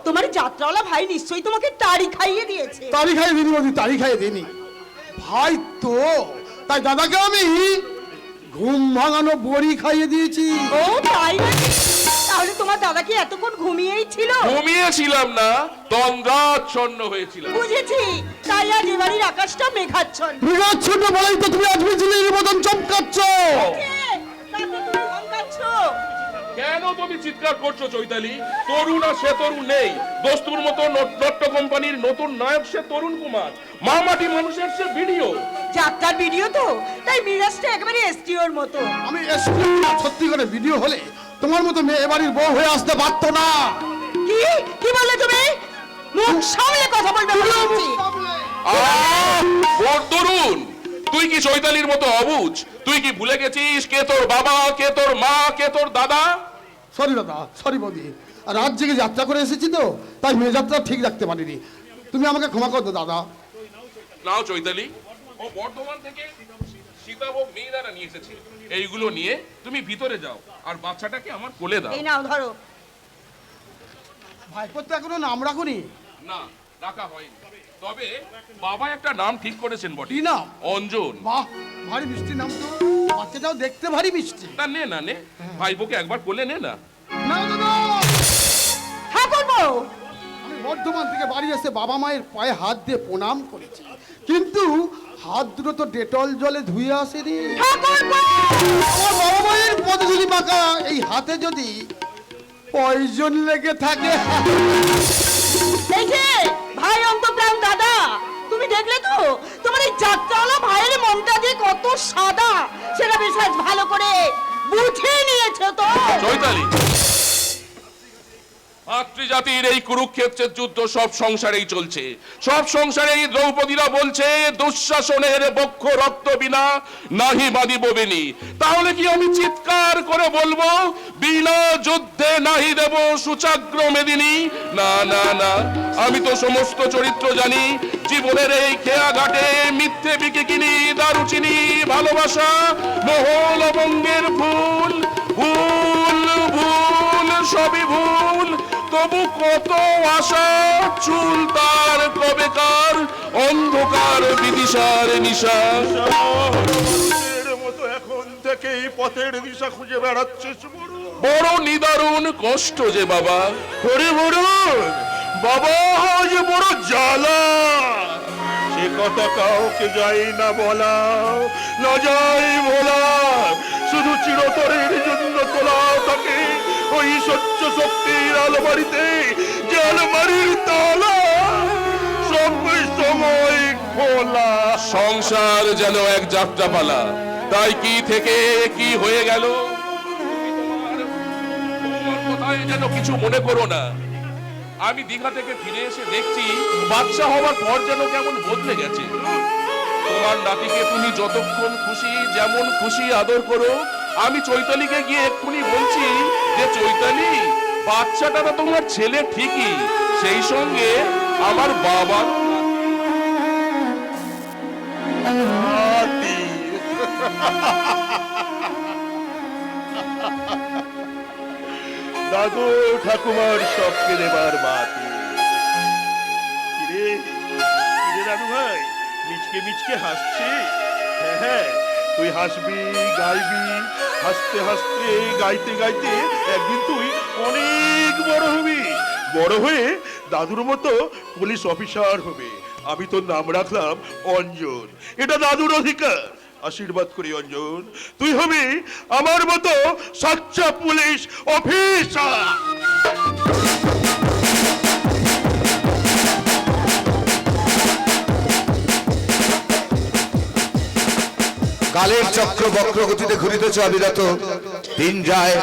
তোমার যাত্রাওয়ালা ভাই নিশ্চয়ই তোমাকে তাড়ি খাইয়ে দিয়েছে। তারি খাইয়ে দিনি বৌদি, তারি খাইয়ে দিনি ভাই তো, তাই দাদাকে আমি ঘুম ভাঙানো বড়ি খাইয়ে দিয়েছি। ও তাই নাকি? তাহলে তোমার দাদা কি এতক্ষণ ঘুমিয়েই ছিল? ঘুমিয়েছিলাম না, তন্দ্রাচ্ছন্ন হয়েছিলাম। বুঝেছি, তাই আজ এ বাড়ির আকাশটা মেঘাচ্ছন্ন। মৃগাচ্ছন্ন বলেই তো তুমি আজ বিজলির মতন চমকাচ্ছ। তাতে তুমি ধমকাচ্ছ। কেন তুমি চিৎকার করছো চৈতালি? তরুণ আর সে তরুণ নেই। দস্তুর মতো নট্য কোম্পানির নতুন নায়ক সে তরুণ কুমার, মামাটি মানুষের সে ভিডিও। যাত্রার ভিডিও তো, তাই মিরাজটা একেবারে এসটিওর মতো। আমি সত্যি করে ভিডিও হলে তোমার মতো মেয়ে এবাড়ির বউ হয়ে আসতে পারতো না। কি কি বললে তুমি? মুখ সামলে কথা বলবে বলেছি। ওর তরুণ, তুই কি চৈতালির মতো অবুঝ? তুই কি ভুলে গেছিস কে তোর বাবা, কে তোর মা, কে তোর দাদা? সরি দাদা, সরি বৌদি, আর রাত জেগে যাত্রা করে এসেছি তো তাই মেয়ে যাত্রা ঠিক রাখতে পারিনি, তুমি আমাকে ক্ষমা করো দাদা। নাও চৈতালি, ও বর্ধমান থেকে সীতাভোগ মিহিদানা নিয়ে এসেছে। এইগুলো নিয়ে তুমি ভিতরে যাও আর বাচ্চাটাকে আমার কোলে দাও। এই নাও ধরো। ভাইপোর তো এখনো নাম রাখুনি। না, রাখা হয়নি, তবে বাবা একটা নাম ঠিক করেছেন বটে। কি নাম? অঞ্জন। বাহ, ভারী মিষ্টি নাম তো, বাচ্চাটাও দেখতে ভারী মিষ্টি। তা নে না নে, ভাইপোকে একবার কোলে নে না। না দাদা, হ্যাঁ করবো। আমি বড্ড বর্ধমান থেকে বাড়ি এসে বাবা মায়ের পায়ে হাত দিয়ে প্রণাম করেছি, কিন্তু হাত দুটো তো ডেটল জলে ধুয়ে আসেনি। আমার বাবা মায়ের পদধূলি মাখা এই হাতে যদি পয়জন লেগে থাকে। এই যে ভাই অন্তপ্রাণ দাদা, তুমি দেখলে তো তোমার এই যাত্রাওয়ালা ভাইয়ের মনটা যে কত সাদা, সেটা বিষয় ভালো করে বুঝে নিয়েছে তো। চৈতালি, মাতৃজাতির এই কুরুক্ষেত্রের যুদ্ধ সব সংসারেই চলছে, সব সংসারেই দ্রৌপদীরা বলছে দুঃশাসনের বক্ষ রক্ত বিনা নাহি বাঁধিব বেনি। তাহলে কি আমি চিৎকার করে বলবো বিনা যুদ্ধে নাহি দেব সুচাগ্র মেদিনী? না না না, আমি তো সমস্ত চরিত্র জানি। জীবনের এই খেয়া ঘাটে মিথ্যে বিকে কিনি দারুচিনি ভালোবাসা মোহ লবঙ্গের ফুল, ভুল ভুল সবই ভুল, তবু কত আশা চুল তার কবেকার অন্ধকার বিদিশার নিশা। মানুষের মতো এখন থেকেই পথের দিশা খুঁজে বেড়াচ্ছিস বড়। বড় নিদারুণ কষ্ট যে বাবা। হরি বরুণ বাবা, যে বড় জ্বালা, সে কথা কাউকে যাই না বলা, না যাই বলা, শুধু চিরতরের জন্য তোলা থাকে ওই সহ্য শক্তির আলমারিতে, যে আলমারির তালা সব সময় খোলা। সংসার যেন এক যাত্রাপালা, তাই কি থেকে কি হয়ে গেল তোমার কথায় যেন কিছু মনে করো না। আমি দীঘা থেকে ফিরে এসে দেখছি বাচ্চা হওয়ার পর যেন কেমন বদলে গেছে। তোমার নাতিকে তুমি যতক্ষণ খুশি যেমন খুশি আদর করো। আমি চৈতালিকে গিয়ে এক্ষুনি বলছি যে চৈতালি, বাচ্চাটা তো তোমার ছেলে ঠিকই, সেই সঙ্গে আমার বাবার নাতি। দাদু ঠাকুমার সবকে দেবার মাতি। কিরে কিরে দাদু ভাই, মিচকে মিচকে হাসছে? হ্যাঁ হ্যাঁ, তুই হাসবি গাইবি, হাসতে হাসতে গাইতে গাইতে একদিন তুই অনেক বড় হবি। বড় হয়ে দাদুর মতো পুলিশ অফিসার হবে। আমি তোর নাম রাখলাম অঞ্জন, এটা দাদুর অধিকার। আশীর্বাদ করি অঞ্জন, তুই হবি আমার মতো সাচ্চা পুলিশ অফিসার। কালের চক্র বক্র গতিতে ঘুরিতেছে অবিরত। দিন যায়,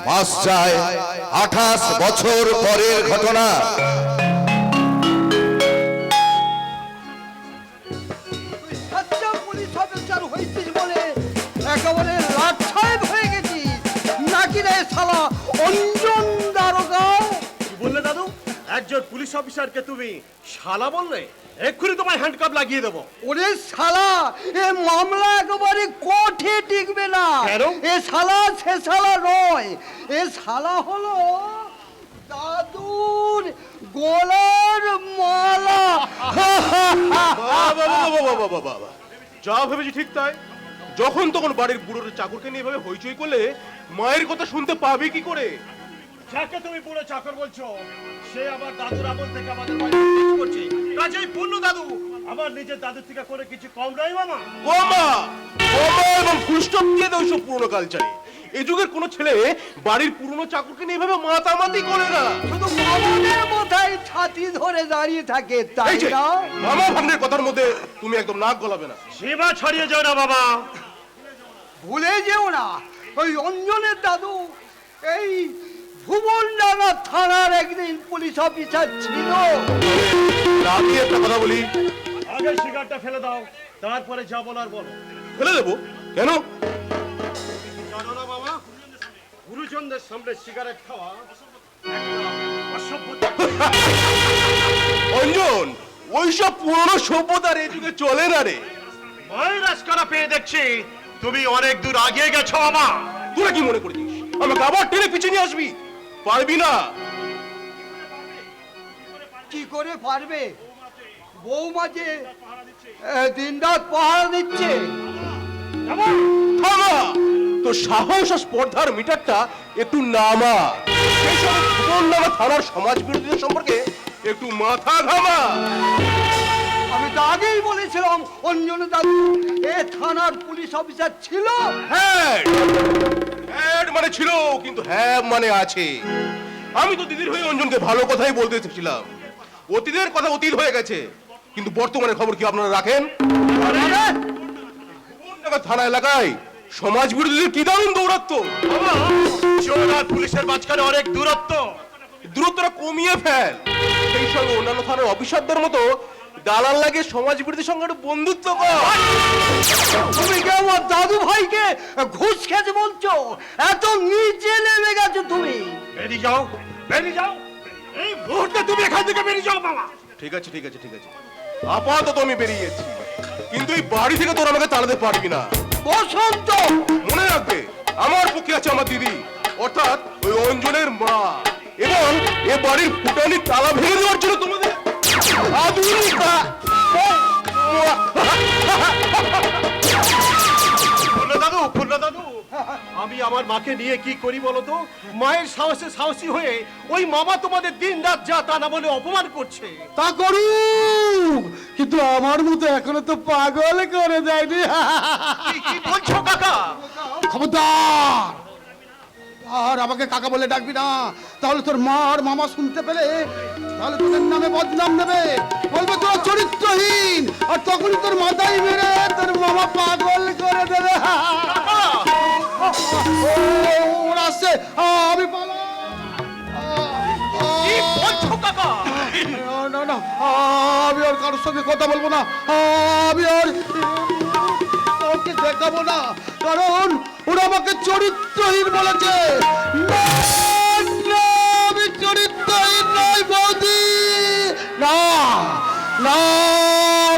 মাস যায়, 28 বছর পরের ঘটনা। সাচ্চা পুলিশ অফিসার হয়েছিস বলে একেবারে লাটসাহেব হয়ে গেছিস নাকি রে শালা অঞ্জন দারোগা? কি বললে দাদু? একজন পুলিশ অফিসারকে তুমি শালা বললে? এক্ষুনি তোমায় হ্যান্ডকাপ লাগিয়ে দেবো। ওরে শালা, এ মামলা একেবারে কোর্টে টিকবে না। কেন? এ শালা সে শালা নয়, এ শালা হলো দাদুর গলার মালা। বাবা, যা ভেবেছি ঠিক তাই। যখন তখন বাড়ির বুড়োর চাকরকে নিয়ে এভাবে হইচই করলে মায়ের কথা শুনতে পাবে কি করে? যাকে তুমি বুড়ো চাকর বলছো সে আবার দাদুর আমল থেকে আমাদের বাড়িতে কাজ করছে। কাজেই পূর্ণ দাদু আমার নিজের দাদুর থেকে করে কিছু কম নয় মামা। ওমা ওমা, এবং ফুলস্টপ দিয়ে দাও সব পুরনো কালচারে। এই যুগের কোন ছেলে বাড়ির পুরনো চাকরকে নিয়ে এভাবে মাতামাতি করে না। শুধু মামাদের মাথায় ছাতি ধরে দাঁড়িয়ে থাকে, তাই এই যে, না? মামা ভাগ্নের কথার মধ্যে তুমি একদম নাক গলাবে না। সীমা ছাড়িয়ে যায় না বাবা। ভুলে যেও না, ওই অঞ্জনের দাদু এই ভুবনডাঙ্গা থানার একদিন পুলিশ অফিসার ছিল। আমি একটা কথা বলি। আগে সিগারটা ফেলে দাও, তারপরে যা বলার বলো। ফেলে দেবো কেন? জানো না বাবা, গুরুজনদের সামনে সিগারেট খাওয়া অঞ্জন, ওইসব পুরনো সভ্যতার এই যুগে চলে না রে। মায়ের আজকারা পেয়ে দেখছি তুমি অনেক দূর আগিয়ে গেছো বাবা। তোরা কি মনে করেছিস আমাকে আবার টেনে পিছিয়ে নিয়ে আসবি? পারবি না। কি করে পারবে? বৌমা যে দিনরাত পাহারা দিচ্ছে। থামা, তোর সাহস আর স্পর্ধার মিটারটা একটু নামা। সেই সময় ভুবনডাঙ্গা থানার সমাজ বিরোধীদের সম্পর্কে একটু মাথা ঘামা। আমি তো আগেই বলেছিলাম অঞ্জন দাদু এ থানার পুলিশ অফিসার ছিল। হ্যাঁ হ্যাঁ মানে ছিল, কিন্তু হ্যাঁ মানে আছে। আমি তো দিদির হয়ে অঞ্জনকে ভালো কথাই বলতে এসেছিলাম। অতীতের কথা অতীত হয়ে গেছে, কিন্তু বর্তমানে খবর কি আপনারা রাখেন? থানা এলাকায় সমাজ বিরোধীদের কি দারুণ দৌরাত্ম। চোর আর পুলিশের মাঝখানে অনেক দূরত্বটা কমিয়ে ফেল। সেই সঙ্গে অন্যান্য থানার অফিসারদের মতো দালাল লাগে সমাজ বিরোধীর সঙ্গে একটু বন্ধুত্ব কর। তুমি কি আমার দাদু ভাইকে ঘুষ খেতে বলছো? এত নিচে নেমে গেছো তুমি। বেরিয়ে যাও, বেরিয়ে যাও, এই মুহূর্তে তুমি এখান থেকে বেরিয়ে যাও বাবা। ঠিক আছে ঠিক আছে ঠিক আছে, আপাতত আমি বেরিয়ে যাচ্ছি, কিন্তু এই বাড়ি থেকে তোর আমাকে তাড়াতে পারবি না। বসন্ত, মনে রাখবে আমার পক্ষে আছে আমার দিদি, অর্থাৎ ওই অঞ্জনের মা, এবং এ বাড়ির ফুটানি তালা ভেঙে দেওয়ার জন্য তোমাদের আধুনিক ফুল্লা দাদু, আমি আমার মাকে নিয়ে কি করি বলো তো? মায়ের সাহসে সাহসী হয়ে ওই মামা তোমাদের দিন রাত যা তা না বলে অপমান করছে। তা করুক, কিন্তু আমার মতো এখনো তো পাগল করে দেয়নি। কি বলছো কাকা? খবরদার, আর আমাকে কাকা বলে ডাকবি না, তাহলে তোর মা আর মামা শুনতে পেলে তাহলে তোদের নামে বদনাম নেবে, বলবে তোর চরিত্রহীন, আর তখনই তোর মাথায় মেরে তোর মামা পাগল করে দেবে। ওরা আসছে, আমি পালাই। কি বলছো কাকা? না না, আমি আর কারোর সঙ্গে কথা বলবো না, আমি আর ওকে দেখাবো না, কারণ ওরা আমাকে চরিত্রহীন বলেছে। না, না, আমি চরিত্রহীন নই বৌদি, না না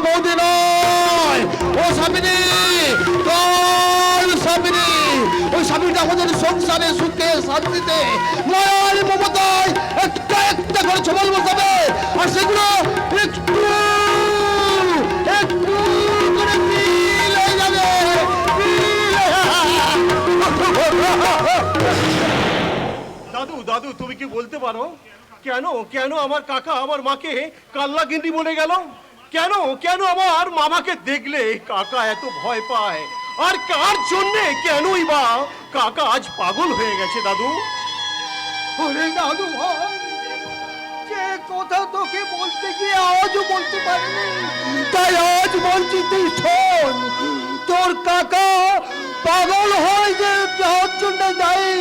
বৌদি নয়, ও স্বামিনী, স্বামিনী, ওই স্বামীটা আমাদের সংসারে সুখে শান্তিতে মায়ের মমতায় একটা একটা করে ছবল বসাবে, আর সেগুলো একটু একটু করে মিল হয়ে যাবে। দাদু দাদু, তুমি কি বলতে পারো কেন কেন আমার কাকা আমার মাকে কাল্লা গিন্ডি বলে গেল? কেন কেন আমার মামাকে দেখলে কাকা এত ভয় পায়? আর কার জন্যে কেনই বা কাকা আজ পাগল হয়ে গেছে দাদু? ওরে দাদু ভাই, যে কথা তোকে বলতে গিয়ে আজও বলতে পারিনি, তাই আজ বলছি, তুই শোন। তোর কাকা পাগল হয় যে যাওয়ার জন্য দায়ী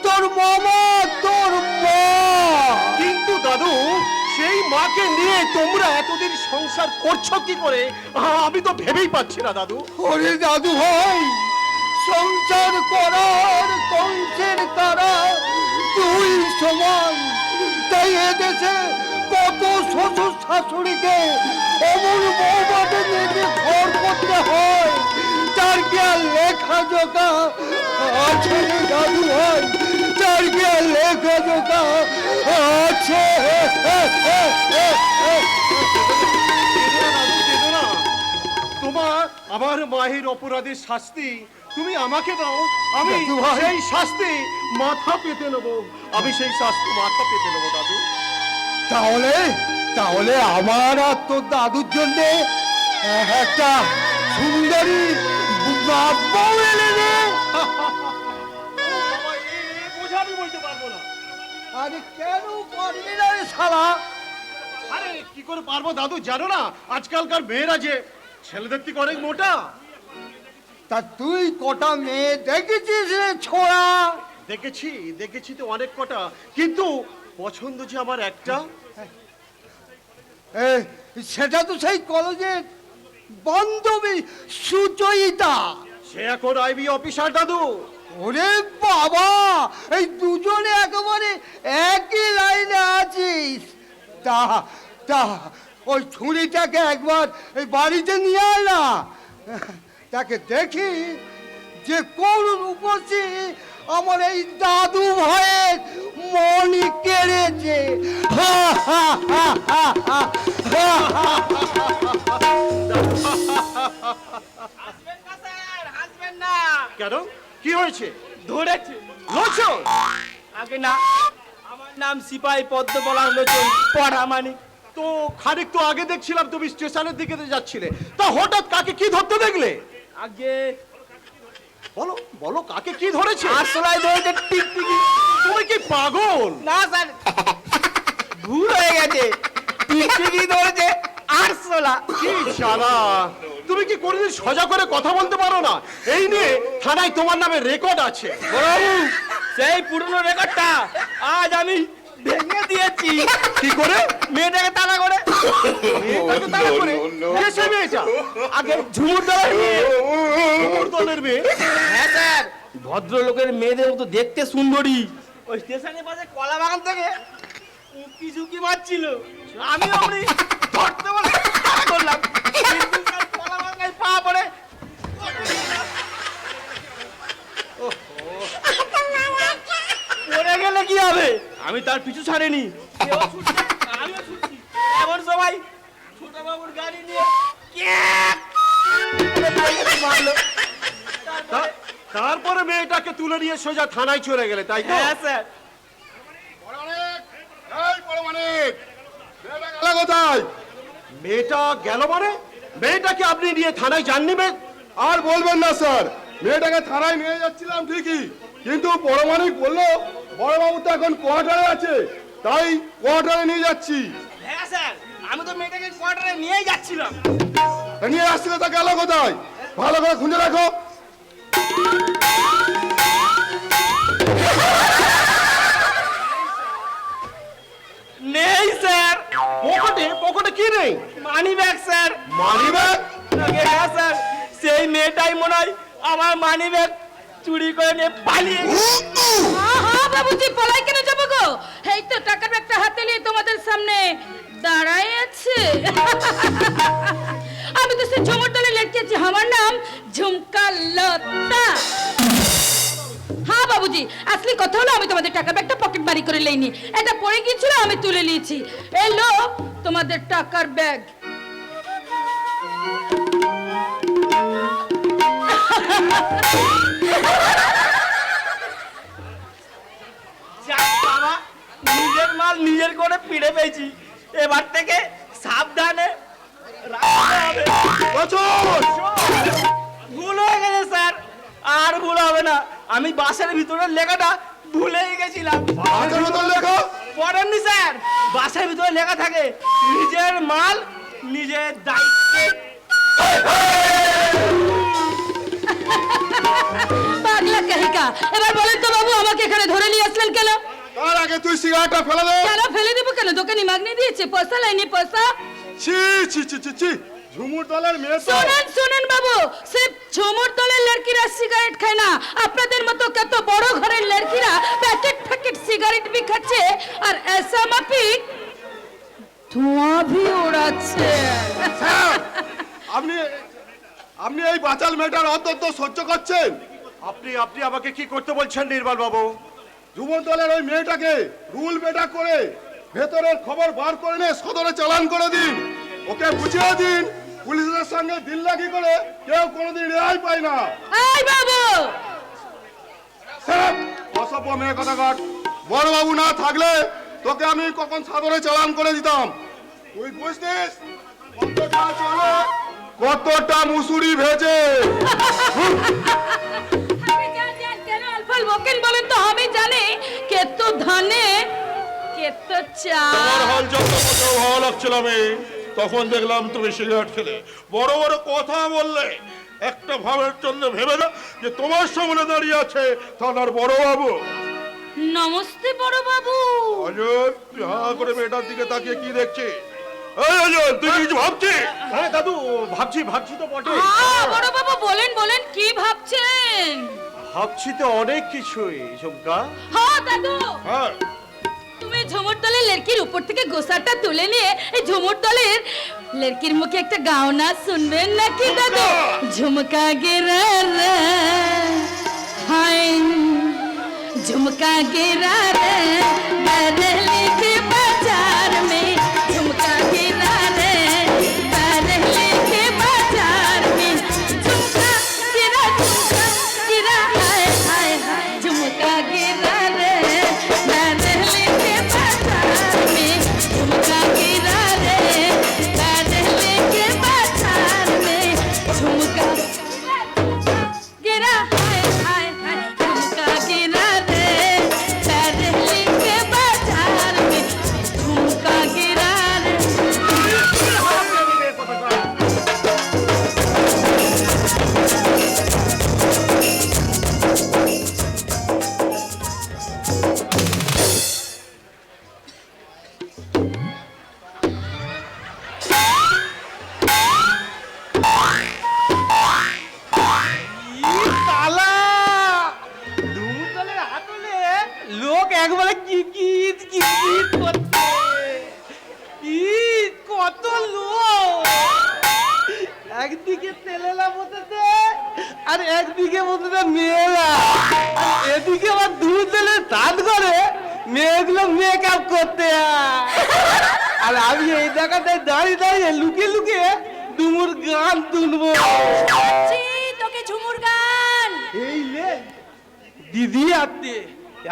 তোর মামা, তোর মা। কিন্তু দাদু, সেই মাকে নিয়ে তোমরা এতদিন সংসার করছো কি করে আমি তো ভেবেই পাচ্ছি না দাদু। ওরে দাদু ভাই, সংসার করার কংসের তারা দুই সমান, তাই এদেশে কত শ্বশুর শাশুড়িকে অমন বৌমাকে নিয়ে ঘর করতে হয়, তার কি আর লেখা জোকা আছে রে দাদু ভাই? তার কি আর লেখা জোকা আছে? তোমার আমার মায়ের অপরাধের শাস্তি তুমি আমাকে দাও, আমি দাদু ভাই। সেই শাস্তি মাথা পেতে নেবো, আমি সেই শাস্তি মাথা পেতে নেবো দাদু। তাহলে তাহলে আমার আর তোর দাদুর জন্য একটা সুন্দরী বউ এনে দে। আমি বলতে পারবো না। আরে কেন পারবি না রে শালা? আরে কি করে পারবো দাদু? জানো না আজকালকার মেয়েরা যে ছেলেদের থেকে অনেক মোটা। তা তুই কটা মেয়ে দেখেছিস রে ছোড়া? দেখেছি দেখেছি তো অনেক কটা, কিন্তু পছন্দ যে আমার একটা। সেটা তো সেই কলেজের বান্ধবী সুচয়িতা। সে এখন আইবি অফিসার দাদু। ওরে বাবা, এই দুজনে একেবারে একই লাইনে আছিস। তা তা ওই ছুরিটাকে একবার এই বাড়িতে নিয়ে আয় না, তাকে দেখি যে কোন রূপসী আমার এই দাদু ভাইয়ের মনি কেড়েছে। হা হা হা হা হা হা হা। কেন কি হয়েছে? ধরেছে লোচন? আগে না, আমার নাম সিপাহী পদ্মপলার লোচন পড়া মানে তো খানিক তো আগে দেখছিলাম তুমি স্টেশনের দিকে যাচ্ছিলে, তা হঠাৎ কাকে কি ধরতে দেখলে? আগে বলো বলো, কাকে কি ধরেছে? আসলাই ধরেছে টিকটিকি। তুমি কি পাগল? না স্যার, ভুল হয়ে গেছে, টিকটিকি ধরেছে আরশোলা। কি জানা, তুমি কি কোনোদিন সোজা করে কথা বলতে পারো না? এই নিয়ে থানায় তোমার নামে রেকর্ড আছে। বাবু, সেই পুরনো রেকর্ডটা আজ আমি ভেঙে দিয়েছি। কি করে? মেয়েটাকে তাড়া করে। মেয়েটাকে তাড়া করে? কে সে মেয়েটা? আগে ঝুমুর দলের মেয়ে। তোমার দলের মেয়ে? হ্যাঁ স্যার, ভদ্রলোকের মেয়েদের মতো দেখতে সুন্দরী। ওই স্টেশনের পাশে কলা বাগান থেকে উঁকি ঝুঁকি মারছিল, আমি অমনি ধরতে বলে তাড়া করলাম। কিন্তু স্যার কলা বাগানে পা পড়ে পড়ে গেলে কি হবে? আমি তার পিছু ছাড়িনি, সেও ছুটছে, আমিও ছুটছি। এমন সময় ছোট বাবুর গাড়ি নিয়ে ক্যাক করে মারলো। তারপরে মেয়েটাকে তুলে নিয়ে সোজা থানায় চলে গেলে, তাই তো? হ্যাঁ স্যার। কোথায়? মেয়েটা গেল মানে? মেয়েটাকে আপনি নিয়ে থানায় যাননি? আর বলবেন না স্যার, মেয়েটাকে থানায় নিয়ে যাচ্ছিলাম ঠিকই, কিন্তু পরমাণিক বললো বড়বাবু তো এখন কোয়ার্টারে আছে, তাই কোয়ার্টারে নিয়ে যাচ্ছি। হ্যাঁ স্যার, আমি তো মেয়েটাকে কোয়ার্টারে নিয়েই যাচ্ছিলাম। তা নিয়ে আসছিলে, তা গেল কোথায়? ভালো করে খুঁজে রাখো। নেই স্যার। পকেটে? পকেটে কি নেই? Money bag sir. Money bag? হ্যাঁ স্যার, সেই মেয়েটাই মনে হয় আমার মানি ব্যাগ চুরি করে নিয়ে পালিয়ে গেছে। বাবুজি, পলাই কেন যাবো গো? এই তো টাকার ব্যাগটা হাতে নিয়ে তোমাদের সামনে দাঁড়ায় আছে। আমি তো সে ঝুমুর দলে লড়কি আছি, আমার নাম ঝুমকা লতা। হ্যাঁ বাবুজি, আসলে কথা হলো আমি তোমাদের টাকার ব্যাগটা পকেট মারি করে লইনি, এটা পড়ে গিয়েছিল, আমি তুলে নিয়েছি। এলো তোমাদের টাকার ব্যাগ। যাক বাবা, নিজের মাল নিজের করে পিড়ে পেয়েছি। এবার থেকে সাবধানে রাখতে হবে। ভুল হয়ে গেছে স্যার, আর ভুল হবে না। আমি বাসের ভিতরের লেখাটা ভুলেই গেছিলাম। বাসের ভিতর লেখা? পড়েননি স্যার? বাসের ভিতরে লেখা থাকে, নিজের মাল নিজের দায়িত্বে। পাগলা কাহিকা। এবার বলেন তো বাবু, আমাকে এখানে ধরে নিয়ে আসলেন কেন? তার আগে তুই সিগারেটটা ফেলে দে। কেন ফেলে দেবো? কেন? দোকানি মাগনি দিয়েছে, পয়সা লাইনি পয়সা। ছি ছি ছি ছি ছি, ঝুমুর দলের মেয়ে তো। শুনেন শুনেন বাবু, সির্ফ ঝুমুর দলের লড়কিরা সিগারেট খায় না, আপনাদের মতো কত বড় ঘরের লড়কিরা প্যাকেট প্যাকেট সিগারেট भी খাচ্ছে আর ऐसा মাফিক ধোঁয়া भी ওড়াচ্ছে। আপনি আপনি এই বাচাল মেয়েটার অত্যন্ত সহ্য করছেন? আপনি আপনি আমাকে কি করতে বলছেন নির্মল বাবু? যুবক দলের ওই মেয়েটাকে রুল বেটা করে ভেতরের খবর বার করে নিয়ে সদরে চালান করে দিন, ওকে বুঝিয়ে দিন পুলিশের সঙ্গে দিল লাগি করে কেউ কোনোদিন রেহাই পায় না। এই বাবু, স্যার, অসভ্য মেয়ে কথা কাট। বড় বাবু না থাকলে তোকে আমি কখন সদরে চালান করে দিতাম। তুই বুঝতিস কতটা চলে, কতটা মুসুরি ভেজে। কেন আলফাল বকেন বলেন তো? আমি জানি কেতো ধানে কেতো তোমার চাল। হাল যত মোটেও ভালো লাগছিল আমি, তখন দেখলাম তুমি সিগারেট খেলে বড় বড় কথা বললে। একটা ভাবের জন্য ভেবে না যে তোমার সামনে দাঁড়িয়ে আছে থানার বড় বাবু। নমস্তে বড় বাবু। অজন, তুই হা করে মেয়েটার দিকে তাকিয়ে কি দেখছিস? এই অজন, তুই কিছু ভাবছিস? হ্যাঁ দাদু, ভাবছি ভাবছি তো বটে। বড় বাবু বলেন বলেন, কি ভাবছেন? ভাবছি তো অনেক কিছুই ঝুমকা। হ্যাঁ দাদু, হ্যাঁ, তুমি ঝুমুর দলের লড়কির উপর থেকে গোসাটা তুলে নিয়ে এই ঝুমুর দলের লড়কির মুখে একটা গাও না শুনবেন নাকি দাদু? ঝুমকা গেরা রে হাই, ঝুমকা গেরা রে बरली के बाजार में, झुमका गिरा रे बरली के बाजार में, झुमका गिरा हाय हाय हाय, झुमका गिरा रे बरली के बाजार में, झुमका गिरा रे তালা ধুমতলের হাতলে লোক একবারে কিকিট কিকিট করছে। কত লোক, একদিকে তেলেলা বসেছে আর একদিকে বসেছে মেয়েরা, আর এদিকে আবার ধুমতলে স্নান করে মেয়েগুলো মেকআপ করতে হয়। আর আমি এই জায়গাতে দাঁড়িয়ে দাঁড়িয়ে লুকিয়ে লুকিয়ে ডুমুর গান তুলবো। তোকে ঝুমুর গান এই লে দিদি আতে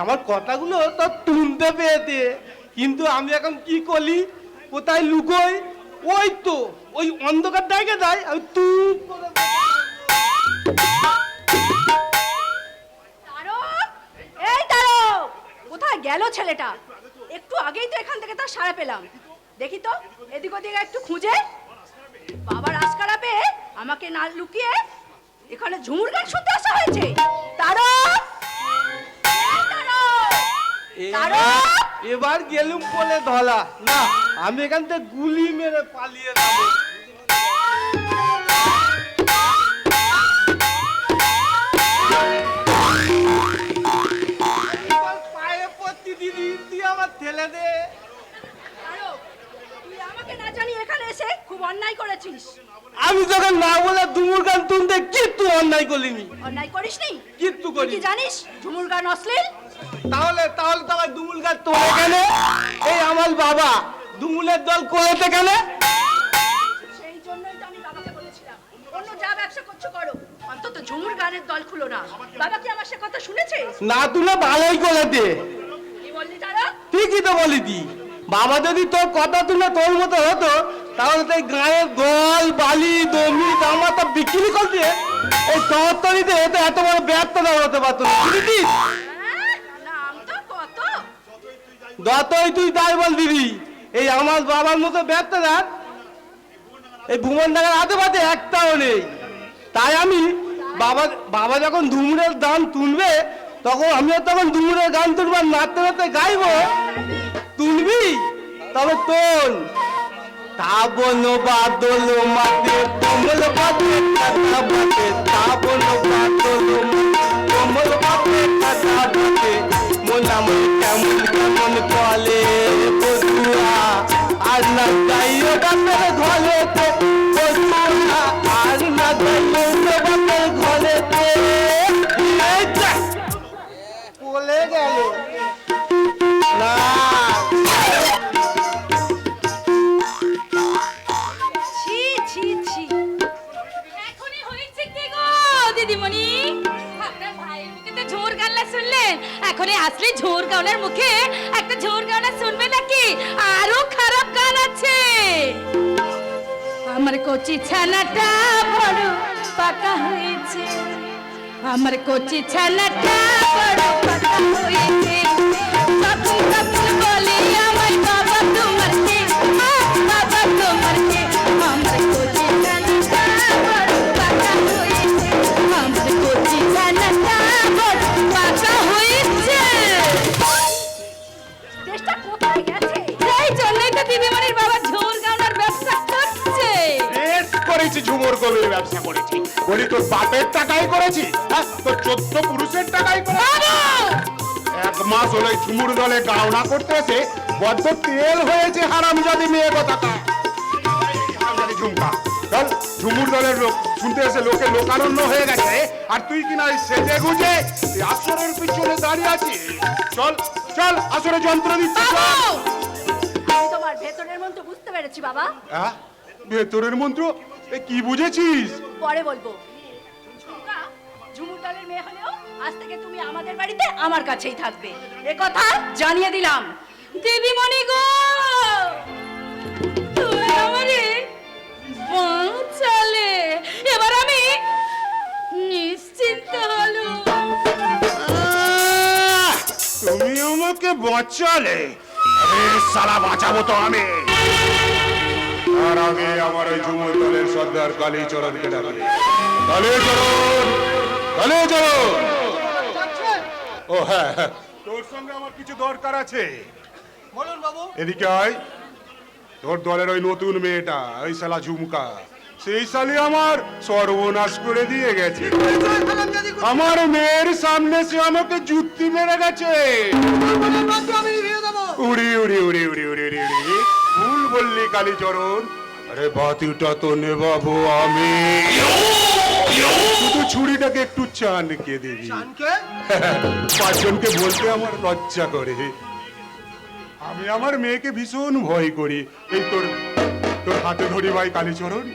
আমার কথাগুলো তো শুনতে পেয়েছে, কিন্তু আমি এখন কি করি, কোথায় লুকোই? ওই তো ওই অন্ধকার ডাইকে যাই, আমি তুপ করে তারক, এই তারক, কোথায় গেল ছেলেটা? একটু আগেই তো এখান থেকে তার সাড়া পেলাম। দেখি তো এদিক ওদিক একটু খুঁজে। বাবার আশকারা পেয়ে আমাকে না লুকিয়ে এখানে ঝুমুর গান শুনতে আসা হয়েছে। তারক, এই তারক, তারক! এবার গেলুম বলে ধলা না, আমি এখান থেকে গুলি মেরে পালিয়ে যাবো। এবার পায়ে পড়ছি দিদি, তুই আমার ঠেলে দে। তারক, তুই আমাকে না জানিয়ে এখানে এসে খুব অন্যায় করেছিস। আমি যখন না বলে ডুমুর গান তুলতে কিচ্ছু অন্যায় করিনি। অন্যায় করিসনি? কিচ্ছু তুই করি কি জানিস ঝুমুর গান অশ্লীল? তাহলে তাহলে তো আমার ডুমুর গান তোলে কেন? এই আমার বাবা ডুমুলের দল করেছে কেন? সেই জন্যই তো আমি বাবাকে বলেছিলাম অন্য যা ব্যবসা করছো করো, অন্তত ঝুমুর গানের দল খুলো না। বাবা কি আমার সে কথা শুনেছে? না তুলে ভালোই করেছে। কি বললি তারক? ঠিকই তো বলি দি, বাবা যদি তোর কথা তুলে তোর মতো হতো তাহলে তো এই গায়ের গল বালি দমি জামা তো বিক্রি করতে এই শহরতলিতে এত এত বড় ব্যর্থতা হতে পারতো না। বুঝলি? নাম তো কত। যতই তুই তাই বল দিদি, এই আমার বাবার মতো ব্যর্থতা এই ভুবন ডাকার আশেপাশে একটাও নেই। তাই আমি বাবা যখন ধুমুরের গান তুলবে তখন আমিও তখন ধুমুরের গান তুলবার নাচতে নাচতে গাইবো। তুলবি তবে তোল তাবন বাদল মাতে কমল বাতে কথা বাতে তাবন বাদল কমল বাতে কথা বাতে মোলাম কেমন কেমন কলে বসুয়া আর না যাইও বাপের ঘরেতে বসুয়া আর না যাইও বাপের ঘরেতে। বলে গেল না ছি ছি ছি। এখনই হয়েছে কি গো দিদিমণি? আপনার ভাইয়ের মুখে তো ঝোর গানলা শুনলেন, এখনই আসলে ঝোর গাওয়ার মুখে একটা ঝোর গাওয়া শুনবে নাকি? আরো খারাপ গান আছে। আমার কচি ছানাটা বড় পাকা হয়েছে, আমার কচি ছানাটা বড় পাকা হয়েছে, কাকুন কাকুন বলে আমার বাবা তোমার কে, বাবা তোমার কে, আমার কচি ছানাটা বড় পাকা হয়েছে, আমার কচি ছানাটা বড় পাকা হয়েছে। দেশটা কোথায় গেছে? এই জন্যই তো দিদিমণির বাবা ঝোর গাওয়ার ব্যবসা করছে। বেশ করেছি, ঝুমুর কবির ব্যবসা করেছি। বলি তোর বাপের টাকাই করেছি, হ্যাঁ তোর 14 পুরুষের টাকাই করেছি। এক মাস হলো এই ঝুমুর দলে গাওনা করতে এসে বড্ড তেল হয়েছে হারামজাদি মেয়ে কথাটা। হারামজাদি ঝুমকা চল, ঝুমুর দলের লোক শুনতে এসে লোকে লোকারণ্য হয়ে গেছে, আর তুই কিনা এই সেজে গুজে এই আসরের পিছনে দাঁড়িয়ে আছিস। চল চল, আসরে যন্ত্র দিচ্ছে। আমি তোমার ভেতরের মন্ত্র বুঝতে পেরেছি বাবা। হ্যাঁ, ভেতরের মন্ত্র এ কি বুঝেছিস? পরে বলবো। ঝুমকা, ঝুমুর দলের মেয়ে হলেও আজ থেকে তুমি আমাদের বাড়িতে আমার কাছেই থাকবে, এ কথা জানিয়ে দিলাম। দিদিমণি গো, তুমি আমারে বাঁচালে, এবার আমি নিশ্চিন্ত হলো। তুমি আমাকে বাঁচালে? সালা বাঁচাবো তো আমি। তার আগে আমার ওই ঝুমুর দলের সর্দার কালীচরণকে ডাকে। কালীচরণ, কালীচরণ। ও হ্যাঁ, তোর সঙ্গে আমার কিছু দরকার আছে। বলুন বাবু। এদিকে আয়। তোর দলের ওই নতুন মেয়েটা, ওই শালা ঝুমকা, সেই শালি আমার সর্বনাশ করে দিয়ে গেছে। আমার মেয়ের সামনে সে আমাকে যুক্তি মেরে গেছে। আমি বিয়ে দেবো। উড়ি উড়ি উড়ি উড়ি উড়ি উড়ি উড়ি ভুল বললি কালীচরণ। আরে বাতিটা তো নেবাবো আমি। শুধু ছুরিটাকে একটু চানকে দিবি। চানকে? পাঁচজনকে বলতে আমার লজ্জা করে। আমি আমার মেয়েকে ভীষণ ভয় করি। এই তোর তোর হাতে ধরি ভাই কালীচরণ,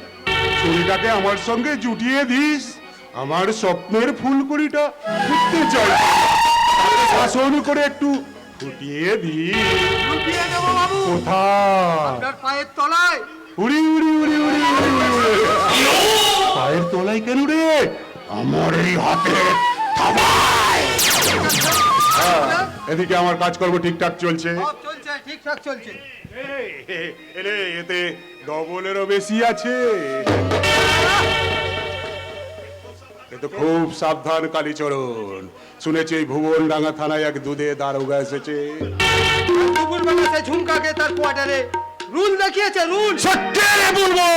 ছুরিটাকে আমার সঙ্গে জুটিয়ে দিস। আমার স্বপ্নের ফুলকুড়িটা ফুটতে চাই, তাকে শাসন করে একটু ফুটিয়ে দিস। বিয়ে দেবো বাবু। কোথায়? আপনার পায়ের তলায়। উড়ি উড়ি উড়ি উড়ি উড়ি উড়ি উড়ি। পায়ের তলায় কেন রে? আমার এই হাতে থাবায়। এদিকে আমার কাজকর্ম ঠিকঠাক চলছে। সব চলছে, ঠিকঠাক চলছে। এরে এতে ডবলেরও বেশি আছে। এ তো খুব সাবধান কালীচরণ। শুনেছি এই ভুবনডাঙ্গা থানায় এক দুধে দারোগা এসেছে। দুপুরবেলা সে ঝুমকাকে তার কোয়ার্টারে রুল দেখিয়েছে, রুল। সত্যি বলবো,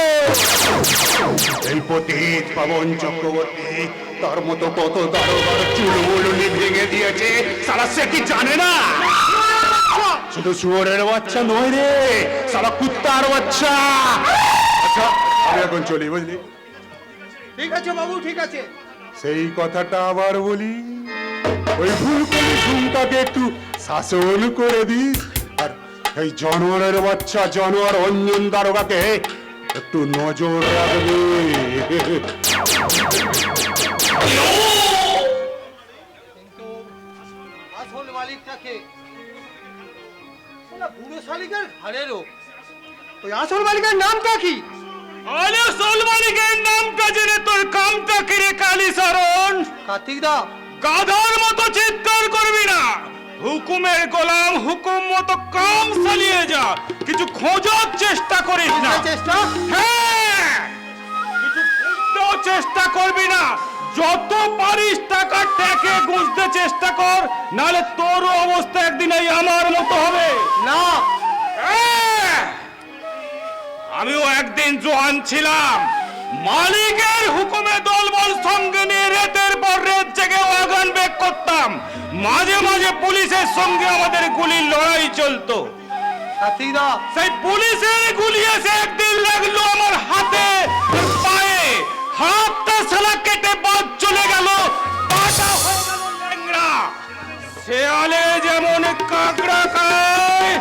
এই পতিত পাবন চক্রবর্তী তার মতো কত দারোগার চুলগুলি ভেঙে দিয়েছে। সারা সে কি জানে না? শুধু শুয়োরের বাচ্চা নয় রে, সারা কুত্তার বাচ্চা। আচ্ছা আমি এখন চলি, বুঝলি? ঠিক আছে বাবু, ঠিক আছে। সেই কথাটা আবার বলি, ওই ফুলকলি ঝুমটাকে একটু শাসন করে দিস। আর এই জানোয়ারের বাচ্চা জানোয়ার অঞ্জন দারোগাকে একটু নজর রাখবে। কিন্তু আসল মালিকটাকে বুড়ো শালিকের ঘাড়েরও। ওই আসল মালিকের নামটা কি? আরে আসল মালিকের নামটা জেনে তোর কামটা কি রে কালীচরণ? কার্তিক দা, গাধার মতো চিৎকার করবি না। হুকুমের গোলাম, হুকুম মতো কাম চালিয়ে যা, কিছু খোঁজার চেষ্টা করিস না। চেষ্টা? হ্যাঁ, কিছু বুঝতেও চেষ্টা করবি না। যত পারিস টাকা টেকে গুঁজতে চেষ্টা কর, নালে তোরও অবস্থা একদিন এই আমার মতো হবে। না। হ্যাঁ, আমিও একদিন জোয়ান ছিলাম, মালিকের হুকুমে দলবল সঙ্গে নিয়ে রেতের পর রেত জেগে ওয়াগন বেক করতাম। মাঝে মাঝে পুলিশের সঙ্গে আমাদের গুলির লড়াই চলতো। কার্তিক দা, সেই পুলিশের গুলি এসে একদিন লাগলো আমার হাতে আর পায়ে। হাতটা সালা কেটে বাদ চলে গেল, পাটা হয়ে গেল ল্যাংড়া। শেয়ালে যেমন কাকড়া খায়,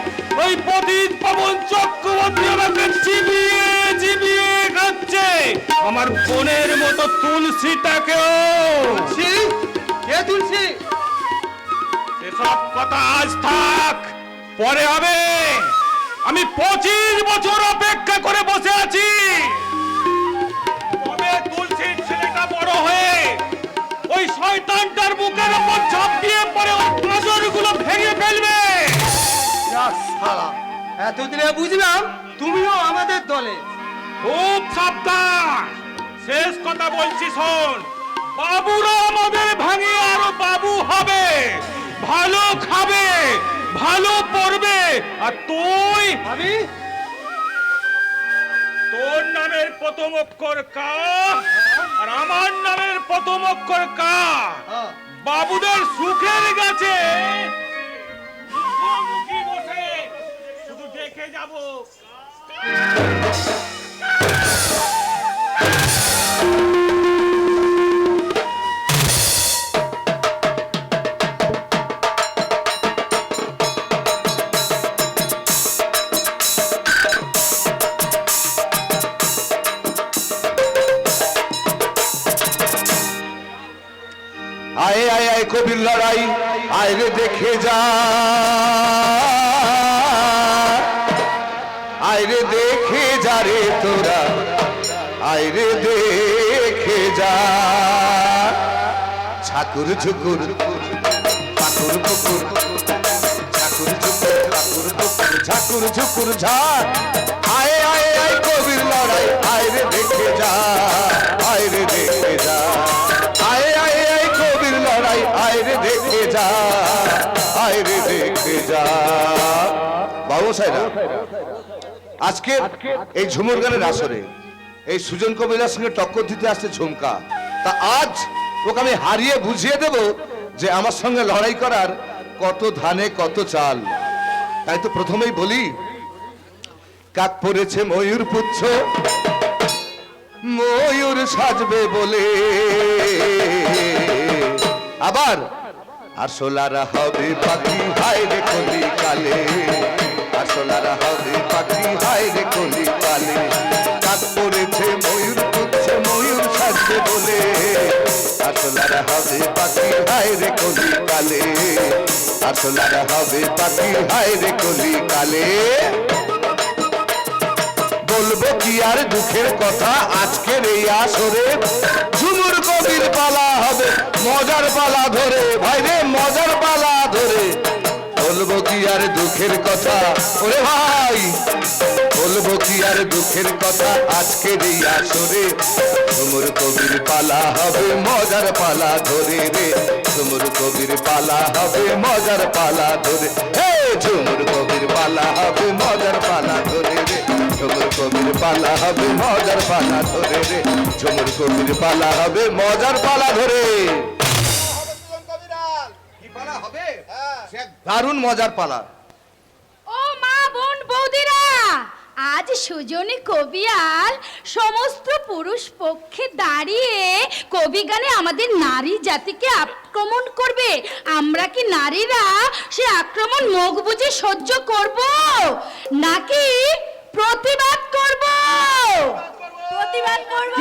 ওই পতিত পাবন চক্রবর্তী আমাকে চিবিয়ে চিবিয়ে খাচ্ছে। আমার বোনের মতো তুলসীটাকেও। তুলসী? কে তুলসী? এসব কথা আজ থাক, পরে হবে। আমি 25 বছর অপেক্ষা করে বসে আছি, তবে তুলসীর ছেলেটা বড় হয়ে ওই শয়তানটার বুকের উপর ঝাঁপিয়ে পড়ে ওই পাঁজরগুলো ভেঙে ফেলবে। শালা, এতদিনে বুঝলাম তুমিও আমাদের দলে। খুব সাবধান, শেষ কথা বলছি শোন। বাবুরা আমাদের ভাঙিয়ে আরো বাবু হবে, ভালো খাবে, ভালো পড়বে। আর তুই, আমি তোর নামের প্রথম অক্ষর কা আর আমার নামের প্রথম অক্ষর কা। বাবুদের সুখের গাছে মুখোমুখি বসে শুধু দেখে যাব। আয় আয় আয় কবির লড়াই, আয় রে দেখে যা, আয় রে দেখে যা রে তোরা, আয় রে দেখে যা। ছাকুর ঝুকুর পাকুর পুকুর, ছাকুর ঝুকুর পাকুর পুকুর, ঝাকুর ঝুকুর ঝাক। আয় আয় আয় কবির লড়াই, আয় রে দেখে যা, আয় রে দেখে যা। আয় আয় আয় কবির লড়াই, আয় রে দেখে যা, আয় রে দেখে যা। বাবুসাইরা, আজকে এই ঝুমুর গানের আসরে এই সুজন কবিরার সঙ্গে টক্কর দিতে আসছে ঝুমকা। তা আজ ওকে আমি হারিয়ে বুঝিয়ে দেব যে আমার সঙ্গে লড়াই করার কত ধানে কত চাল। তাই তো প্রথমেই বলি, কাক পড়েছে ময়ূর পুচ্ছ, ময়ূর সাজবে বলে, আবার আসলারা হবে পাখি হায় রে কলি কালে, আসলারা হবে পাখি হায় রে কলি কালে। কাক পড়েছে ময়ূর পুচ্ছ, ময়ূর সাজবে বলে, আসলারা হবে পাখি হায় রে কলি কালে, আসলারা হবে পাখি হায় রে কলি কালে। বলবো কি আর দুঃখের কথা আজকের এই আসরে, ঝুমুর কবির পালা হবে মজার পালা ধরে, ভাই রে মজার পালা ধরে। বলবো কি আর দুঃখের কথা, ওরে ভাই বলবো কি আর দুঃখের কথা আজকের এই আসরে, ঝুমুর কবির পালা হবে মজার পালা ধরে রে, ঝুমুর কবির পালা হবে মজার পালা ধরে। হে ঝুমুর কবির পালা হবে মজার পালা ধরে রে, ঝুমুর কবির পালা হবে মজার পালা ধরে রে, ঝুমুর কবির পালা হবে মজার পালা ধরে। দারুণ মজার পালা। ও মা বোন বৌদিরা, আজ সুজনী কবিয়াল সমস্ত পুরুষ পক্ষে দাঁড়িয়ে কবি গানে আমাদের নারী জাতিকে আক্রমণ করবে। আমরা কি নারীরা সে আক্রমণ মুখ বুজে সহ্য করব, নাকি প্রতিবাদ করব? প্রতিবাদ করব,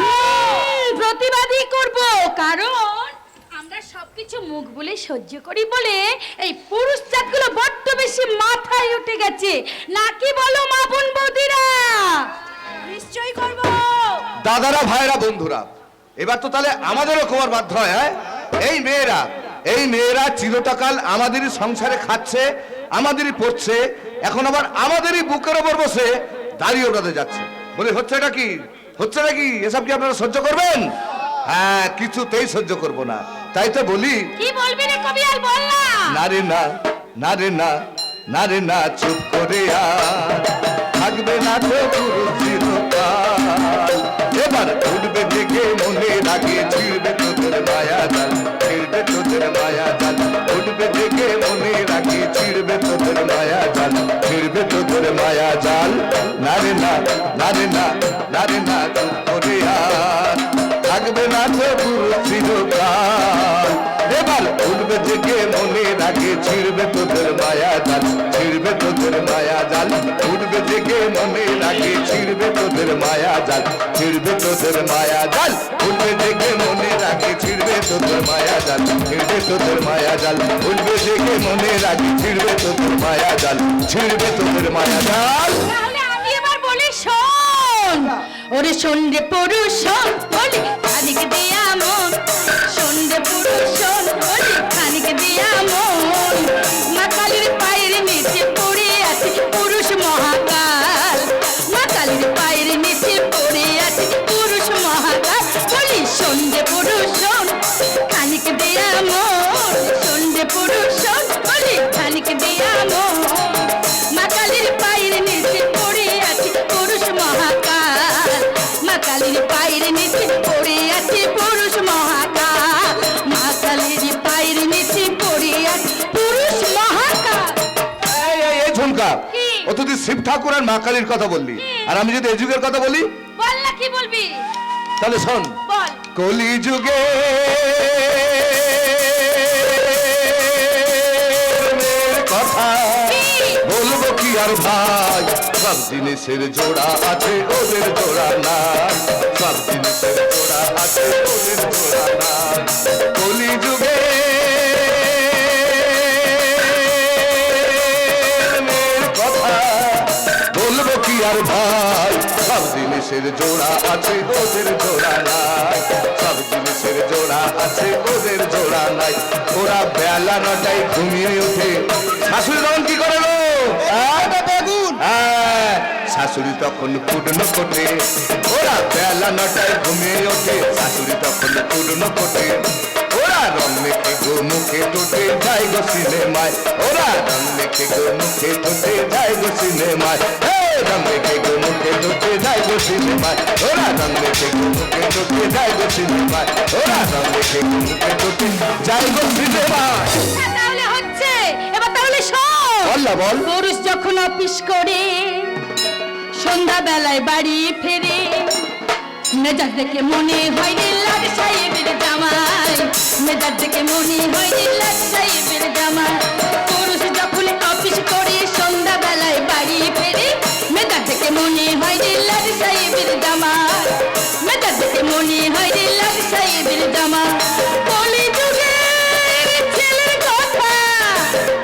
প্রতিবাদই করব। কারণ আমরা সবকিছু মুখ বলে সহ্য করি বলে এই পুরুষ জাতগুলো বড্ড বেশি মাথায় উঠে গেছে, নাকি বলো মা বোন বৌদিরা? নিশ্চয়ই করব। দাদারা, ভাইরা, বন্ধুরা, এবার তো তাহলে আমাদেরও খবর বাধ্য হয়। হ্যাঁ, এই মেয়েরা চিরটাকাল আমাদেরই সংসারে খাচ্ছে, আমাদেরই পড়ছে, এখন আবার আমাদেরই বুকের ওপর বসে দাঁড়িয়ে ওঠাতে যাচ্ছে। বলে হচ্ছেটা কি, হচ্ছেটা কি? এসব কি আপনারা সহ্য করবেন? হ্যাঁ, কিছুতেই সহ্য করব না। তাই তো বলি, কি বলবি রে কবিয়াল, বল না। না রে না, না রে না, না রে না, চুপ করে আর থাকবে না তো পুরো চিরকাল। এবার উঠবে থেকে মনে রাগে, ছিড়বে তোদের মায়া জাল, ছিড়বে তোদের মায়া জাল, উঠবে থেকে মনে রাগে, ছিড়বে তোদের মায়া জাল, ছিড়বে তোদের মায়া জাল। না রে না, না রে না, না রে না, চুপ করে আর থাকবে না তো পুরো চিরকাল। এবার উঠবে থেকে মনে রাগে, ছিড়বে তোদের মায়া জাল, ছিড়বে তোদের মায়া জাল, উঠবে থেকে মনে রাগে, ছিড়বে তোদের মায়া জাল, ছিড়বে তোদের মায়া জাল, উঠবে থেকে মনে রাগে, ছিড়বে তোদের মায়া জাল, ছিড়বে তোদের মায়া জাল, উঠবে থেকে মনে রাগে, ছিড়বে তোদের মায়া জাল, ছিড়বে তোদের মায়া জাল। তাহলে আমি এবার বলি শোন, ওরে শোন রে পুরুষ শোন, বলি খানিক দিয়া মন, শোন রে পুরুষ শোন, বলি খানিক দিয়া মন। মা কালীর পায়ের নিচে পড়ে আছে পুরুষ মহাকাল, মা কালীর পায়ের নিচে পড়ে আছে পুরুষ মহাকাল। বলি শোন রে পুরুষ শোন, খানিক দিয়া মন, শোন রে পুরুষ শোন, বলি খানিক দিয়া মন। মা কালীর পায়ের নিচে পড়ে আছে পুরুষ মহাকাল, মা কালীর পায়ের নিচে পড়ে আছে পুরুষ মহাকাল, মা কালীর পায়ের নিচে পড়ে আছে পুরুষ মহাকাল। এই ঝুমকা, কি? ও তুই শিব ঠাকুর আর মা কালীর কথা বললি, আর আমি যদি এই যুগের কথা বলি, বল না, কি বলবি তাহলে শোন। বল। কলি যুগে কথা বলবো কি আর ভাই, সব জিনিসের জোড়া আছে ওদের জোড়া নাই, সব জিনিসের জোড়া আছে ওদের জোড়া নাই। কলি যুগে কথা বলবো কি আর ভাই, সব জিনিসের জোড়া আছে ওদের জোড়া নাই, সব জিনিসের জোড়া আছে ওদের জোড়া নাই। ওরা বেলা 9টায় ঘুমিয়ে ওঠে, শাশুড়ি তখন কি করে গো? বেগুন। হ্যাঁ, শাশুড়ি তখন কুটনো কোটে। ওরা বেলা 9টায় ঘুমিয়ে ওঠে, শাশুড়ি তখন কুটনো কোটে। ওরা রং মেখে গো মুখে টোটে যায় গো সিনেমায়, ওরা রং মেখে গো মুখে টোটে যায় গো সিনেমায়, রং মেখে গো মুখে টোটে যায় গো সিনেমায়, ওরা রং মেখে গো মুখে টোটে যায় গো সিনেমায়, ওরা রং মেখে গো মুখে টোটে যায় গো সিনেমায়। তাহলে হচ্ছে, এবার তাহলে শোন। বল না বল। পুরুষ যখন অফিস করে সন্ধ্যা বেলায় বাড়ি ফেরে, মেজাজ দেখে মনে হয় রে লাট সাহেবের জামাই, মেজাজ দেখে মনে হয় রে লাট সাহেবের জামাই। পুরুষ যখন অফিস করে সন্ধ্যা বেলায় বাড়ি ফেরে, মেজাজ দেখে মনে হয় রে লাট সাহেবের জামাই, মেজাজ দেখে মনে হয় রে লাট সাহেবের জামাই। কলি যুগের ছেলের কথা,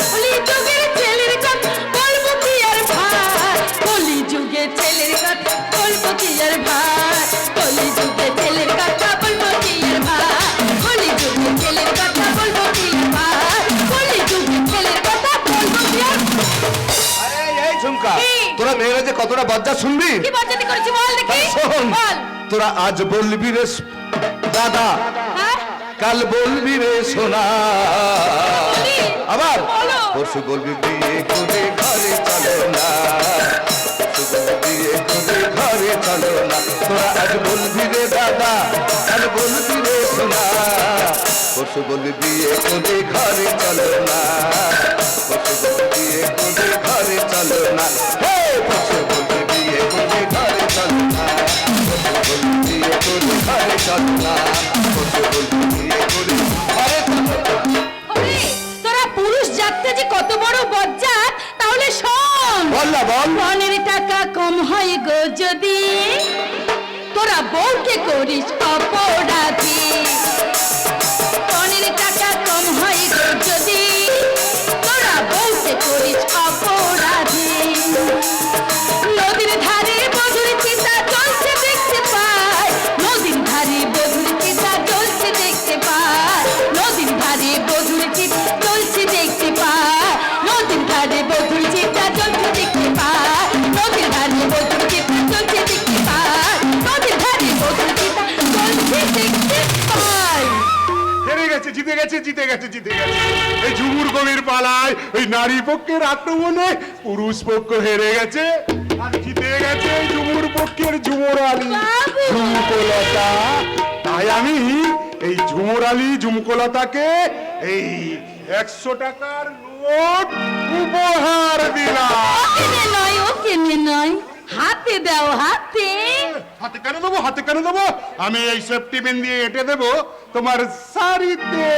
কলি যুগের ছেলের কথা বলবো কি আর ভাই, কলি যুগের ছেলের কথা বলবো কি আর ভাই, কলি যুগের ছেলের কথা বলবো কি আর ভাই, কলি যুগের ছেলের কথা বলবো কি আর ভাই, কলি যুগের ছেলের কথা বলবো কি আর। এই ঝুমকা, কি? তোরা মেয়েরা যে কতটা বজ্জা শুনবি। কি বলতে করেছি বল দেখি, শোন, বল। তোরা আজ বলবি রে দাদা, হ্যাঁ কাল বলবি রে সোনা, বলি। আবার বলো। পরশু বলবি বিয়ে করে ঘরে চলো না, পরশু বলবি বিয়ে করে ঘরে চলো না। তোরা আজ বলবি রে দাদা, কাল বলবি রে সোনা, পরশু বলবি বিয়ে করে ঘরে চলো না, পরশু বলবি বিয়ে করে ঘরে চলো না, হে পরশু বলবি বিয়ে করে ঘরে চলো না, পরশু বলবি বিয়ে করে ঘরে চলো না, পরশু বলবি বিয়ে করে ঘরে চলো না। ওরে, তোরা পুরুষ জাতটা যে কত বড় বজ্জাত, তাহলে শোন। বল না বল। ধনের টাকা কম হয় গো যদি, তোরা বউকে করিস অপরাধী, ধনের টাকা কম হয় গো যদি, তোরা বউকে করিস অপরাধী। নদীর ধারে মধুর চিতা জ্বলছে দেখতে পায়, নদীর ধারে মধুর চিতা জ্বলছে দেখতে পায়, নদীর ধারে মধুর চিতা জ্বলছে দেখতে পায়, নদীর ধারে মধুর চিতা জ্বলছে দেখতে পায়, নদীর ধারে মধুর চিতা জ্বলছে দেখতে পায়, নদীর ধারে মধুর চিতা জ্বলছে দেখতে পায়। হেরে গেছে, জিতে গেছে, জিতে গেছে, জিতে গেছে। এই ঝুমুর কবির পালায় ওই নারী পক্ষের আক্রমণে পুরুষ পক্ষ হেরে গেছে, আর জিতে গেছে এই ঝুমুর পক্ষের ঝুমুর আলী বাবু। ঝুমকলতা। তাই আমি এই ঝুমুর আলী ঝুমকলতাকে এই 100 টাকার নোট উপহার দিলাম। কেনে নয়, ও কেনে নয়, হাতে দাও হাতে। হাতে কেন দেবো, হাতে কেন দেবো? আমি এই সেফটি পিন দিয়ে এঁটে দেবো তোমার শাড়িতে।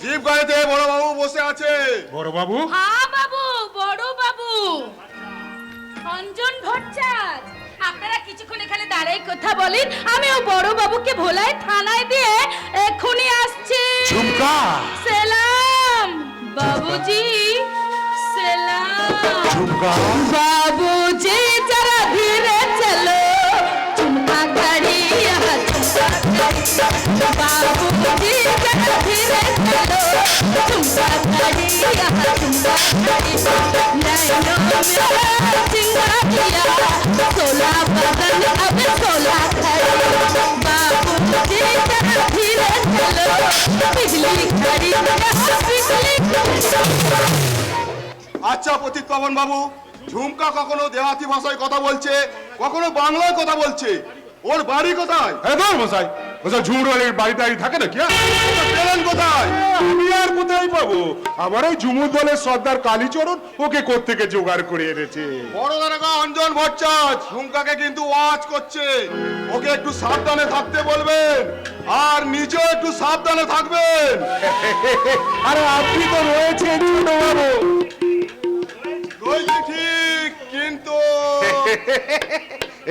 জিপ গাড়িতে বড় বাবু বসে আছে। বড় বাবু, হ্যাঁ বাবু, বড় বাবু অঞ্জন ভট্টাচার্য, আপনারা কিছুক্ষণ এখানে দাঁড়াই কথা বলেন, আমি ও বড় বাবুকে ভোলায় থানায় দিয়ে এক্ষুনি আসছি। ঝুমকা। সেলাম বাবুজি, সেলাম। ঝুমকা। बाबूजी जरा धीरे चलो, झुमका गाड़ी यहाँ झुमका गाड़ी, बाबूजी जरा धीरे चलो, झुमका गाड़ी यहाँ झुमका गाड़ी, नैनो मेरा चिंगा दिया, सोला बदन अब सोला खड़ी, बाबूजी जरा धीरे चलो, बिजली गाड़ी यहाँ बिजली। আচ্ছা পতিত পাবন বাবু, ঝুমকা কখনো দেহাতি ভাষায় কথা বলছে, কখনো বাংলায় কথা বলছে, ওর বাড়ি কোথায়? এবার মশাই, মশাই ঝুমুর আলীর বাড়িটা থাকে না কি? ওটা পেলেন কোথায়? আমি আর কোথায় পাবো? আমার ওই ঝুমুর দলের সর্দার কালীচরণ ওকে কোত্থেকে জোগাড় করে এনেছে। বড় দারোগা অঞ্জন ভট্টাচার্য ঝুমকাকে কিন্তু ওয়াচ করছে, ওকে একটু সাবধানে থাকতে বলবেন, আর নিজেও একটু সাবধানে থাকবেন। আরে আপনি তো রয়েছেন ছোট বাবু। রয়েছে ঠিক, কিন্তু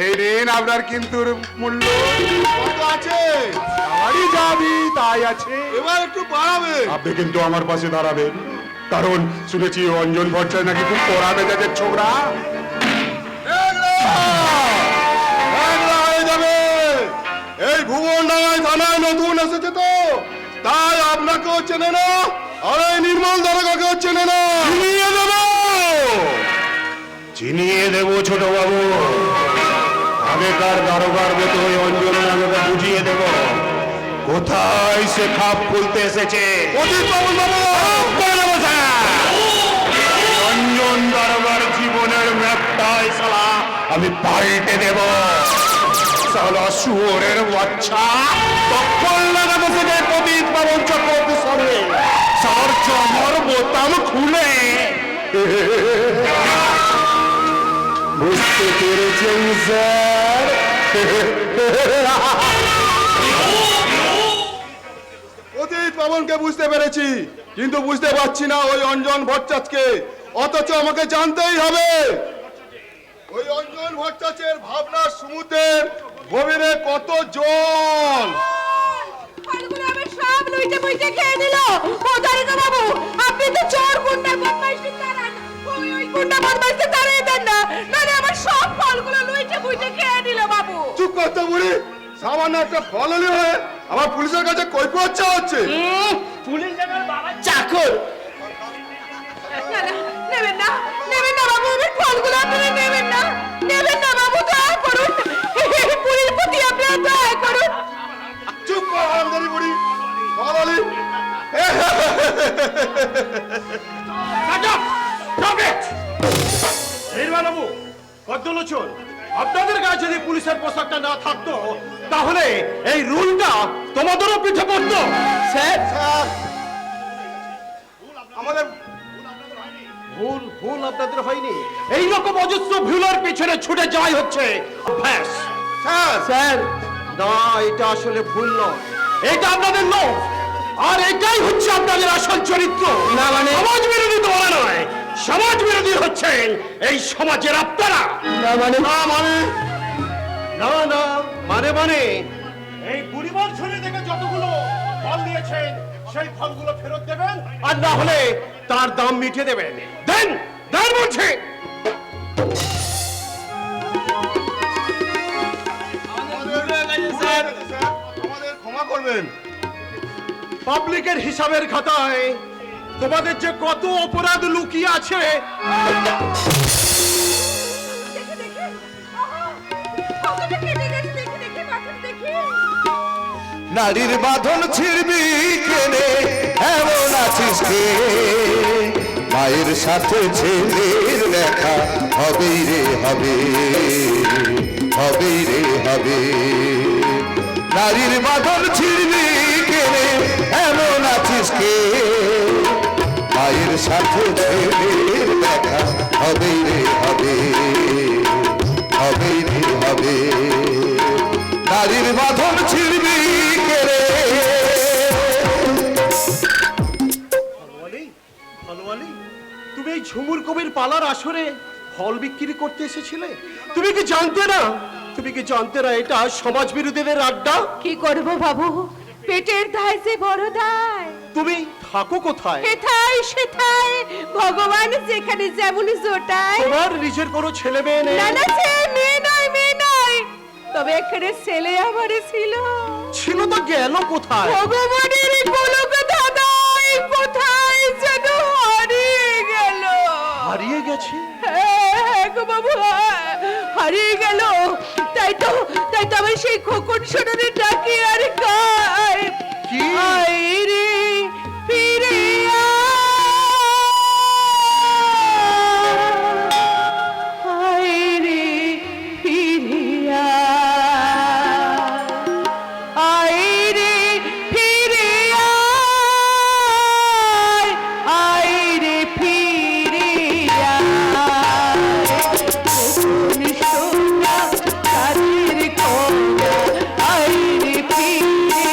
এই ঋণ আপনার কিন্তু মূল্য কত আছে? আমারই যাবি তাই আছে। এবার একটু বাড়াবে। আপনি কিন্তু আমার পাশে দাঁড়াবেন, কারণ শুনেছি অঞ্জন ভট্টাচার্য নাকি খুব কড়া মেজাজের ছোকরা। হয়ে যাবে। এই ভুবনডাঙ্গায় থানায় নতুন এসেছে তো, তাই আপনাকেও চেনে না, আর এই নির্মল দারোগাকেও চেনে না। চিনিয়ে দেবো, চিনিয়ে দেবো ছোট বাবু। আগেকার দারোগার মতো ওই অঞ্জন নামকে বুঝিয়ে দেবো কোথায় সে খাপ খুলতে এসেছে? রঞ্জন দরবার জীবনের ম্যাপটাই শালা আমি পাল্টে দেব। শালা শুয়োরের বাচ্চা তখন লাগাতে থেকে প্রদীপ বাবন চক্রবর্তী সঙ্গে সার চমর বোতাম খুলে বুঝতে পেরেছেন স্যার? অতীত পাবনকে বুঝতে পেরেছি, কিন্তু বুঝতে পারছি না ওই অঞ্জন ভট্টাচার্যকে। অথচ আমাকে জানতেই হবে ওই অঞ্জন ভট্টাচার্যের ভাবনার সমুদ্রের গভীরে কত জল। ফলগুলো আমার সব লুইটে পুইটে খেয়ে দিল। ও দারিকা বাবু, আপনি তো চোর গুন্ডা বদমাইশকে তাড়ান। ওই গুন্ডা বদমাইশকে তাড়িয়ে দেন না, নাহলে আমার সব ফলগুলো লুইটে পুইটে খেয়ে দিল বাবু। চুপ করতে বুড়ি, সামান্য একটা ফল হলে হয়ে আমার পুলিশের কাছে কৈফিয়ত চাওয়া হচ্ছে। চাকর না না, নেবেন না, নেবেন না বাবু, আমার ফলগুলো আপনারা নেবেন না, নেবেন না বাবু, দয়া করুন। পুরীর প্রতি আপনারা দয়া করুন। চুপ কর আমদানি বুড়ি, ফল হলি। নির্মলবাবু, পদ্মলোচন, আপনাদের গায়ে যদি পুলিশের পোশাকটা না থাকতো তাহলে এই রুলটা তোমাদেরও পিঠে পড়তো। স্যার আমাদের ভুল আপনাদের হয়নি। এইরকম অজস্র ভুলের পিছনে ছুটে যাওয়াই হচ্ছে অভ্যাস। স্যার না, এটা আসলে ভুল নয়, এটা আপনাদের লোক, আর এটাই হচ্ছে আপনাদের আসল চরিত্র। না মানে সমাজ বিরোধী তো বলা নয়, সমাজ বিরোধী হচ্ছেন এই সমাজের আপনারা। না মানে না মানে না না মানে মানে এই বুড়িমার ছেলে থেকে যতগুলো ফল দিয়েছেন সেই ফলগুলো ফেরত দেবেন, আর না হলে তার দাম মিটিয়ে দেবেন। দেন দেন বলছে। আমাদের ক্ষমা করবেন। পাবলিকের হিসাবের খাতায় তোমাদের যে কত অপরাধ লুকিয়ে আছে। দেখে দেখে, আহা, কতটা কেটে গেছে, দেখে দেখে, মাথাটা দেখে। নারীর বাঁধন ছিড়বি কেনে এমন আছিস কে? মায়ের সাথে ছেলের দেখা হবেই রে হবে, হবেই রে হবে। নারীর বাঁধন ছিড়বি কেনে এমন আছিস কে? মায়ের সাথে ছেলের দেখা হবেই রে হবে, হবেই রে হবে। নারীর বাঁধন ছিড়বি কেড়ে। ভালোয়ালি, তুমি এই ঝুমুর কবির পালার আসরে ফল বিক্রি করতে এসেছিলে? তুমি কি জানতে না, তুমি কি জানতে না এটা সমাজ বিরোধীদের আড্ডা? কি করব বাবু, পেটের দায় যে বড় দায়। তুমি থাকো কোথায়? হেথায় সেথায়, ভগবান যেখানে যেমন জোটায়। তোমার নিজের কোনো ছেলে মেয়ে নেই? না না, সে মেয়ে নয়, মেয়ে নয়, তবে এখানে ছেলে আমার ছিল। ছিল তো গেল কোথায়? ভগবানের গোলক দাদাই কোথায় যেন হারিয়ে গেল। হারিয়ে গেছে? হ্যাঁ গো বাবু, হারিয়ে গেল। তাই তো আমি সেই খোকন সোনারে ডাকি আর গাই, কি? আয় রে ফিরে আয় রে ফিরে আয় রে ফিরে আয় রে ফিরে সোনা কাজের কোনা আয় রে ফিরে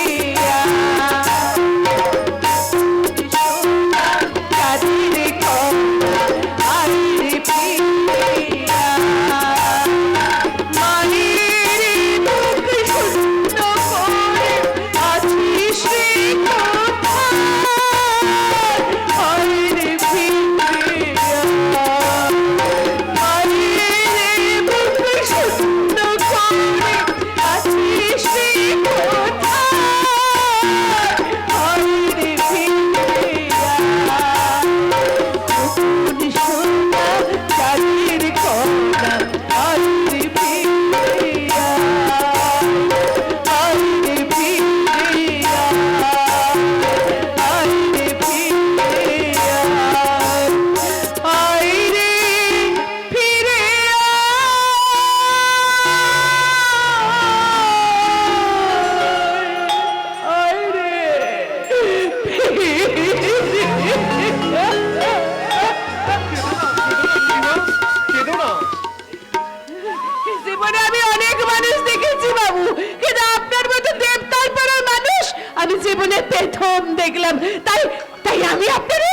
জীবনে প্রথম দেখলাম, তাই তাই আমি আপনারে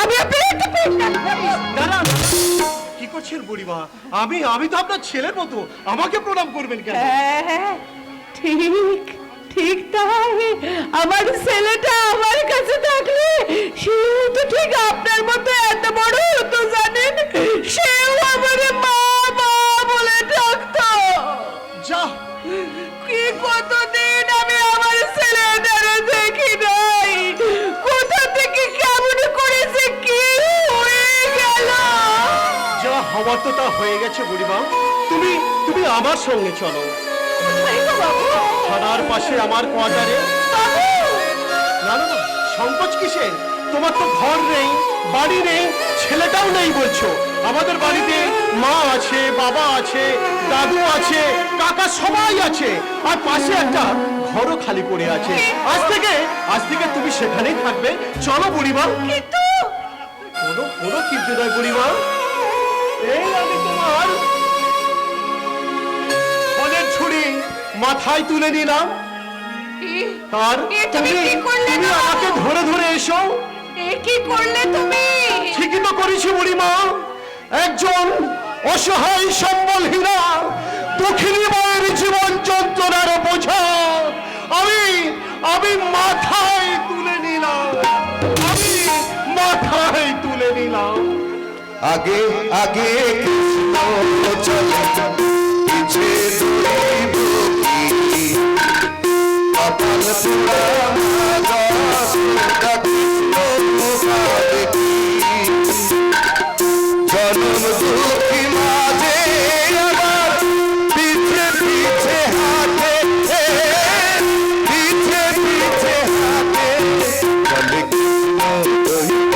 একটা প্রণাম করি। দাঁড়া, কি করছেন বুড়িমা? আমি তো আপনার ছেলের মতো, আমাকে প্রণাম করবেন কেন? হ্যাঁ, ঠিক ঠিক তাই, আমার ছেলেটা আমার কাছে থাকলে সেও তো ঠিক আপনার মতো এত বড় হতো জানেন, সেও আমার মা মা বলে ডাকতো। যা, কি কতদিন আমি আমার ছেলেটারে দেখি নাই, কোথা থেকে কেমন করেছে, কি হয়ে গেল। যা হওয়ার তো তা হয়ে গেছে বুড়িমা। তুমি আমার সঙ্গে চলো, এই তো বাবু, থানার পাশে আমার কোয়ার্টারে। বাবু, না না না, সংকোচ কিসের? তোমার তো ঘর নেই, বাড়ি নেই, ছেলেটাও নেই বলছো। আমাদের বাড়িতে মা আছে, বাবা আছে, দাদু আছে, কাকা সবাই আছে, আর পাশে একটা ঘরও খালি পড়ে আছে। আজ থেকে তুমি সেখানেই থাকবে। চলো বুড়িমা। কিন্তু কোনো কিন্তু নয় বুড়িমা, এই আমি তোমার ফলের ছুরি মাথায় তুলে নিলাম, আর তুমি কি করলে? তুমি আমাকে ধরে ধরে এসো। এ কি করলে তুমি? ঠিকই তো করেছি বুড়িমা। একজন অসহায় সম্বলহীনা দুঃখিনী মায়ের জীবন যন্ত্রণার বোঝা আমি মাথায় তুলে নিলাম, আগে আগে কৃষ্ণ চলে পিছে দৌড়িব কি কপাল পুরা কৃষ্ণ ভাবে কি জনম দুঃখী মাঝে আমার পিছে পিছে হাতে পিছে পিছে হাতে চলে কৃষ্ণ দৈব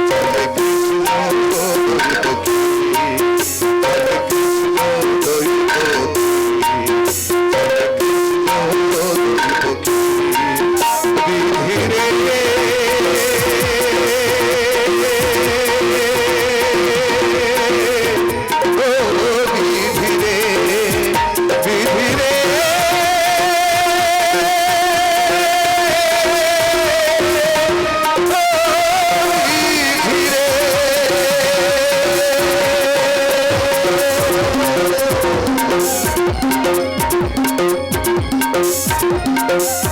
চলে কৃষ্ণ দৈব চলে কৃষ্ণ দৈব চলে কৃষ্ণ দৈব বিধিরে Thank you.